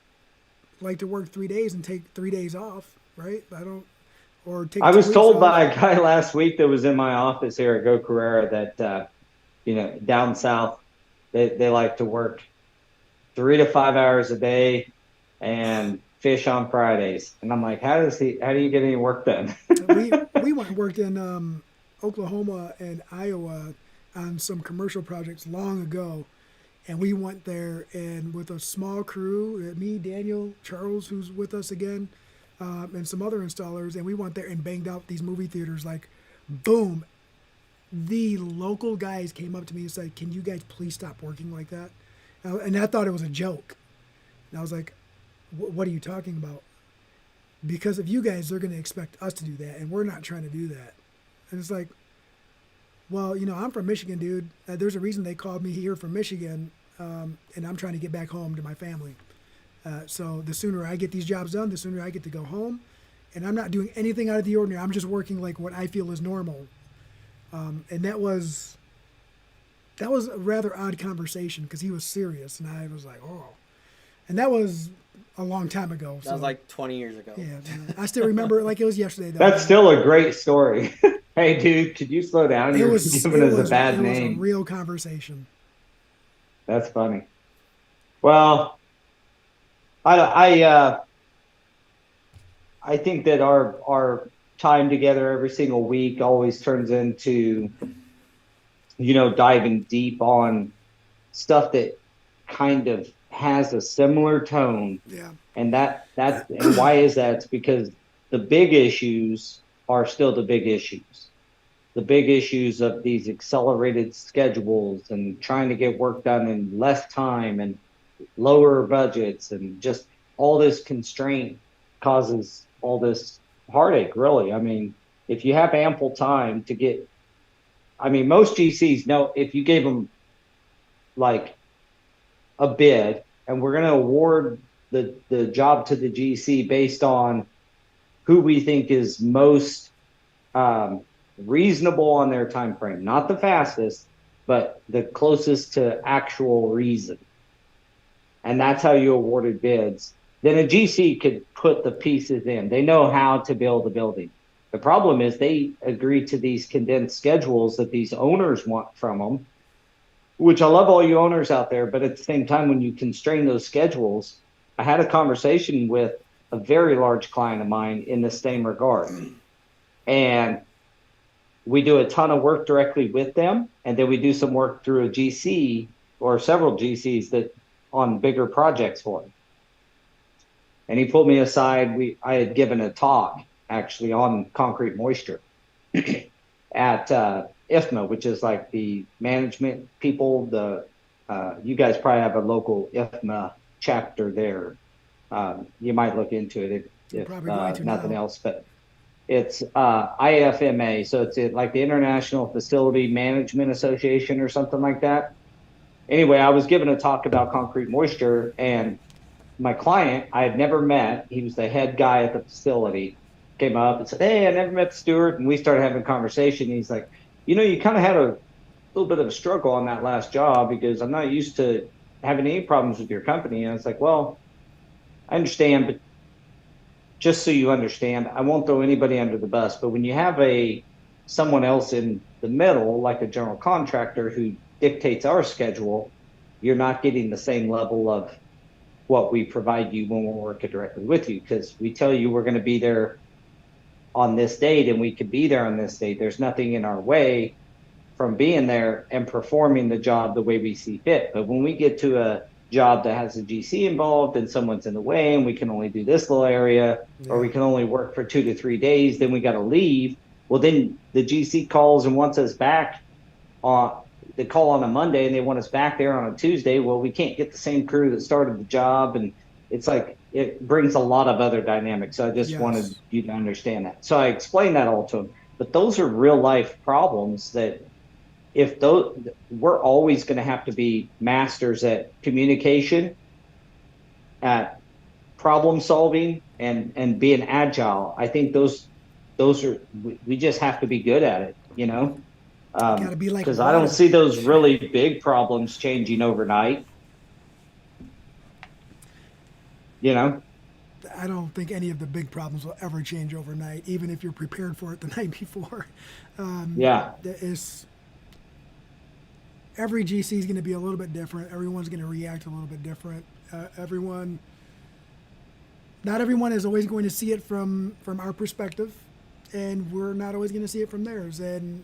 S3: like to work 3 days and take 3 days off, right? I
S1: was told by a guy last week that was in my office here at Go Carrera that, down south, they like to work 3 to 5 hours a day and fish on Fridays. And I'm like, how do you get any work done?
S3: we went and worked in Oklahoma and Iowa, on some commercial projects long ago, and we went there and with a small crew, me, Daniel, Charles, who's with us again, and some other installers, and we went there and banged out these movie theaters like, boom. The local guys came up to me and said, "Can you guys please stop working like that?" And I thought it was a joke. And I was like, "What are you talking about?" Because of you guys, they're going to expect us to do that, and we're not trying to do that. And it's like, well, I'm from Michigan, dude. There's a reason they called me here from Michigan, and I'm trying to get back home to my family. So the sooner I get these jobs done, the sooner I get to go home. And I'm not doing anything out of the ordinary. I'm just working like what I feel is normal. And that was a rather odd conversation because he was serious, and I was like, oh. And that was a long time ago.
S2: That was like 20 years ago.
S3: Yeah, I still remember it like it was yesterday. Though.
S1: That's still a great story. Hey, dude, could you slow down? You're giving us a bad name.
S3: It was a real conversation.
S1: That's funny. Well, I think that our time together every single week always turns into, diving deep on stuff that kind of has a similar tone.
S3: Yeah.
S1: And and why is that? It's because the big issues are still the big issues. The big issues of these accelerated schedules and trying to get work done in less time and lower budgets and just all this constraint causes all this heartache, really. I mean, if you have ample time to get, most GCs know if you gave them like a bid and we're going to award the job to the GC based on who we think is most reasonable on their time frame, not the fastest, but the closest to actual reason. And that's how you awarded bids. Then a GC could put the pieces in. They know how to build a building. The problem is they agree to these condensed schedules that these owners want from them, which I love all you owners out there, but at the same time, when you constrain those schedules, I had a conversation with a very large client of mine in the same regard. And we do a ton of work directly with them, and then we do some work through a GC or several GCs that on bigger projects for him. And he pulled me aside. I had given a talk actually on concrete moisture at IFMA, which is like the management people. You guys probably have a local IFMA chapter there. You might look into it if nothing else, but it's IFMA. So it's like the International Facility Management Association or something like that. Anyway, I was giving a talk about concrete moisture, and my client I had never met, he was the head guy at the facility, came up and said, "Hey, I never met Stuart." And we started having a conversation. And he's like, you kind of had a little bit of a struggle on that last job because I'm not used to having any problems with your company. And I was like, well, I understand, but just so you understand, I won't throw anybody under the bus. But when you have someone else in the middle, like a general contractor who dictates our schedule, you're not getting the same level of what we provide you when we're working directly with you, because we tell you we're going to be there on this date and we could be there on this date. There's nothing in our way from being there and performing the job the way we see fit. But when we get to a job that has a GC involved and someone's in the way and we can only do this little area, or we can only work for 2 to 3 days, then we got to leave. Well, then the GC calls and wants us back they call on a Monday and they want us back there on a Tuesday. Well, we can't get the same crew that started the job. And it's like, it brings a lot of other dynamics. So I just wanted you to understand that. So I explained that all to them, but those are real life problems that we're always going to have to be masters at communication, at problem solving, and being agile. I think those are, we just have to be good at it,
S3: Gotta be like,
S1: because I don't see those really big problems changing overnight.
S3: I don't think any of the big problems will ever change overnight, even if you're prepared for it the night before. Every GC is going to be a little bit different. Everyone's going to react a little bit different. Not everyone is always going to see it from our perspective, and we're not always going to see it from theirs. And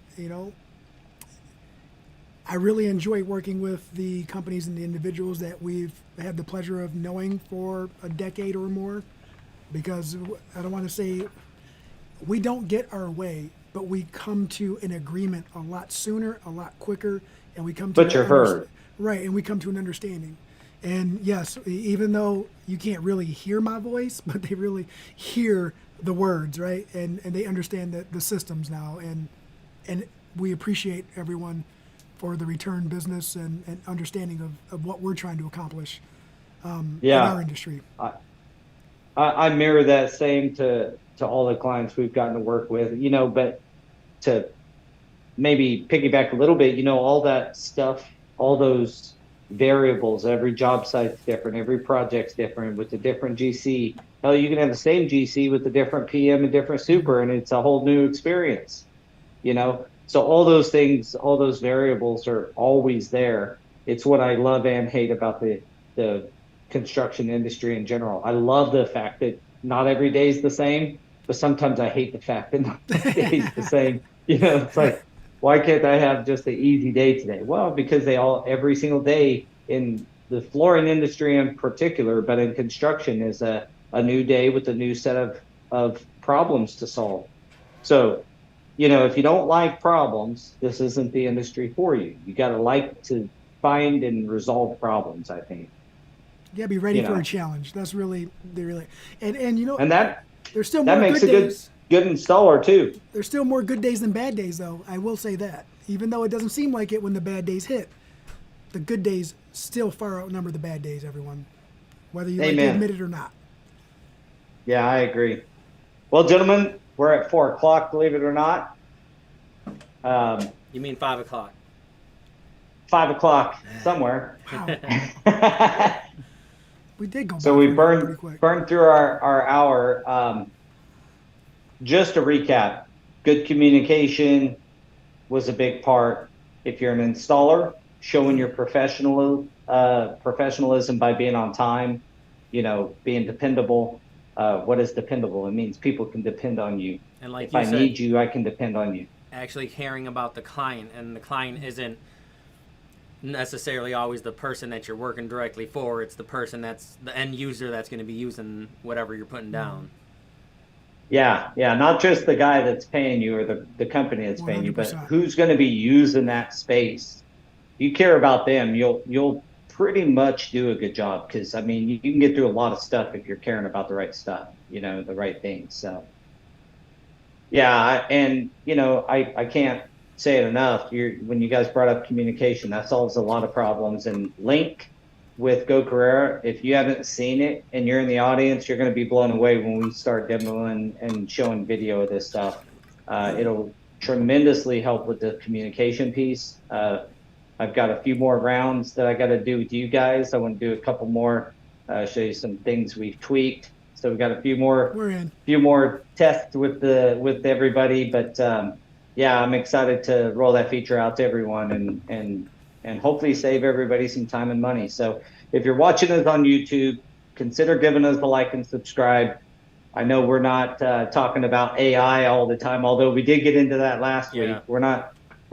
S3: I really enjoy working with the companies and the individuals that we've had the pleasure of knowing for a decade or more, because I don't want to say we don't get our way, but we come to an agreement a lot sooner, a lot quicker, and we come to
S1: But you're heard.
S3: right, and we come to an understanding. And yes, even though you can't really hear my voice, but they really hear the words, right? And they understand the systems now, and we appreciate everyone for the return business and understanding of what we're trying to accomplish in our
S1: Yeah.
S3: industry.
S1: I mirror that same to all the clients we've gotten to work with, but to maybe piggyback a little bit, all that stuff, all those variables, every job site's different, every project's different with a different GC. Hell, you can have the same GC with a different PM and different super, and it's a whole new experience, So all those things, all those variables are always there. It's what I love and hate about the construction industry in general. I love the fact that not every day is the same, but sometimes I hate the fact that not every day is the same. It's like, why can't I have just an easy day today? Well, because every single day in the flooring industry in particular, but in construction is a new day with a new set of problems to solve. So, if you don't like problems, this isn't the industry for you. You got to like to find and resolve problems, I think.
S3: Yeah, be ready for a challenge. That's really and
S1: And that
S3: there's still
S1: that
S3: more
S1: makes
S3: good
S1: a
S3: days.
S1: good installer too.
S3: There's still more good days than bad days, though. I will say that. Even though it doesn't seem like it when the bad days hit, the good days still far outnumber the bad days, everyone. Whether you like to admit it or not.
S1: Yeah, I agree. Well, gentlemen, we're at 4:00, believe it or not.
S2: You mean 5 o'clock?
S1: 5:00 somewhere.
S3: Wow. We did go.
S1: So we
S3: pretty quick.
S1: burned through our hour. Just to recap, good communication was a big part. If you're an installer, showing your professionalism by being on time, being dependable. What is dependable? It means people can depend on you.
S2: And like
S1: if
S2: you
S1: I
S2: said,
S1: need you, I can depend on you.
S2: actually caring about the client, and the client isn't necessarily always the person that you're working directly for. It's the person that's the end user that's going to be using whatever you're putting down.
S1: Yeah, not just the guy that's paying you or the company that's paying you, but
S3: 100%.
S1: who's going to be using that space. If you care about them, you'll pretty much do a good job, because you can get through a lot of stuff if you're caring about the right stuff, the right things. So yeah, I can't say it enough. When you guys brought up communication, that solves a lot of problems. And Link with Go Carrera, if you haven't seen it and you're in the audience, you're going to be blown away when we start demoing and showing video of this stuff. It'll tremendously help with the communication piece. I've got a few more rounds that I got to do with you guys. I want to do a couple more, show you some things we've tweaked. So we've got a few more tests with everybody. But yeah, I'm excited to roll that feature out to everyone and hopefully save everybody some time and money. So if you're watching us on YouTube, consider giving us the like and subscribe. I know we're not talking about AI all the time, although we did get into that last week. We're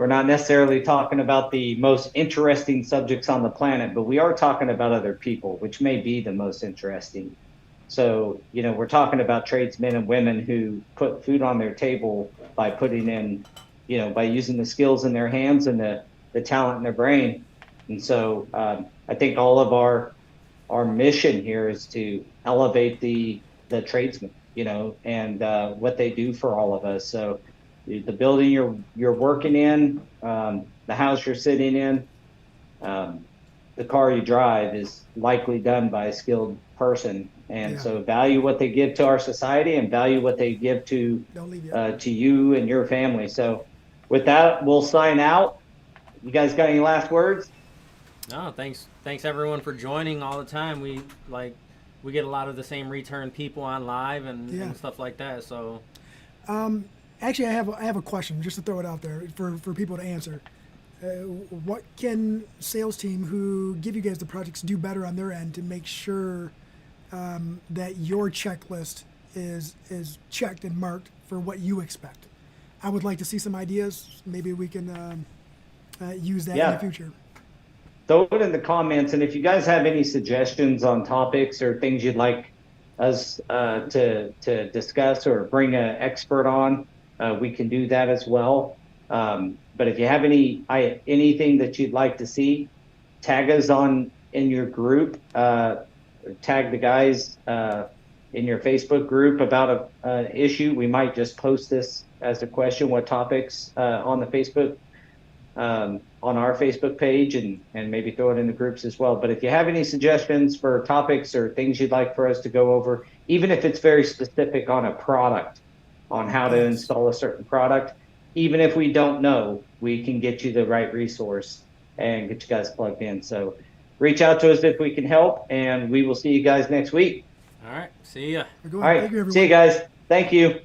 S1: not necessarily talking about the most interesting subjects on the planet, but we are talking about other people, which may be the most interesting. So, we're talking about tradesmen and women who put food on their table by putting in, by using the skills in their hands and the talent in their brain. And so I think all of our mission here is to elevate the tradesmen, and what they do for all of us. So the building you're working in, the house you're sitting in, the car you drive is likely done by a skilled person. And so value what they give to our society and value what they give to you and your family. So with that, we'll sign out. You guys got any last words?
S2: No, thanks everyone for joining all the time. We get a lot of the same return people on live and stuff like that. So
S3: actually, I have a question just to throw it out there for people to answer. What can sales team who give you guys the projects do better on their end to make sure that your checklist is checked and marked for what you expect? I would like to see some ideas. Maybe we can use that in
S1: Yeah.
S3: the future.
S1: Throw it in the comments, and if you guys have any suggestions on topics or things you'd like us to discuss or bring an expert on, we can do that as well. But if you have anything that you'd like to see, tag us in your group. Tag the guys in your Facebook group about an issue. We might just post this as a question: what topics on the Facebook, on our Facebook page, and maybe throw it in the groups as well. But if you have any suggestions for topics or things you'd like for us to go over, even if it's very specific on a product, on how to install a certain product, even if we don't know, we can get you the right resource and get you guys plugged in. So reach out to us if we can help, and we will see you guys next week.
S2: All right. See ya.
S3: We're going.
S1: All right.
S3: Thank you, everyone.
S1: See you guys. Thank you.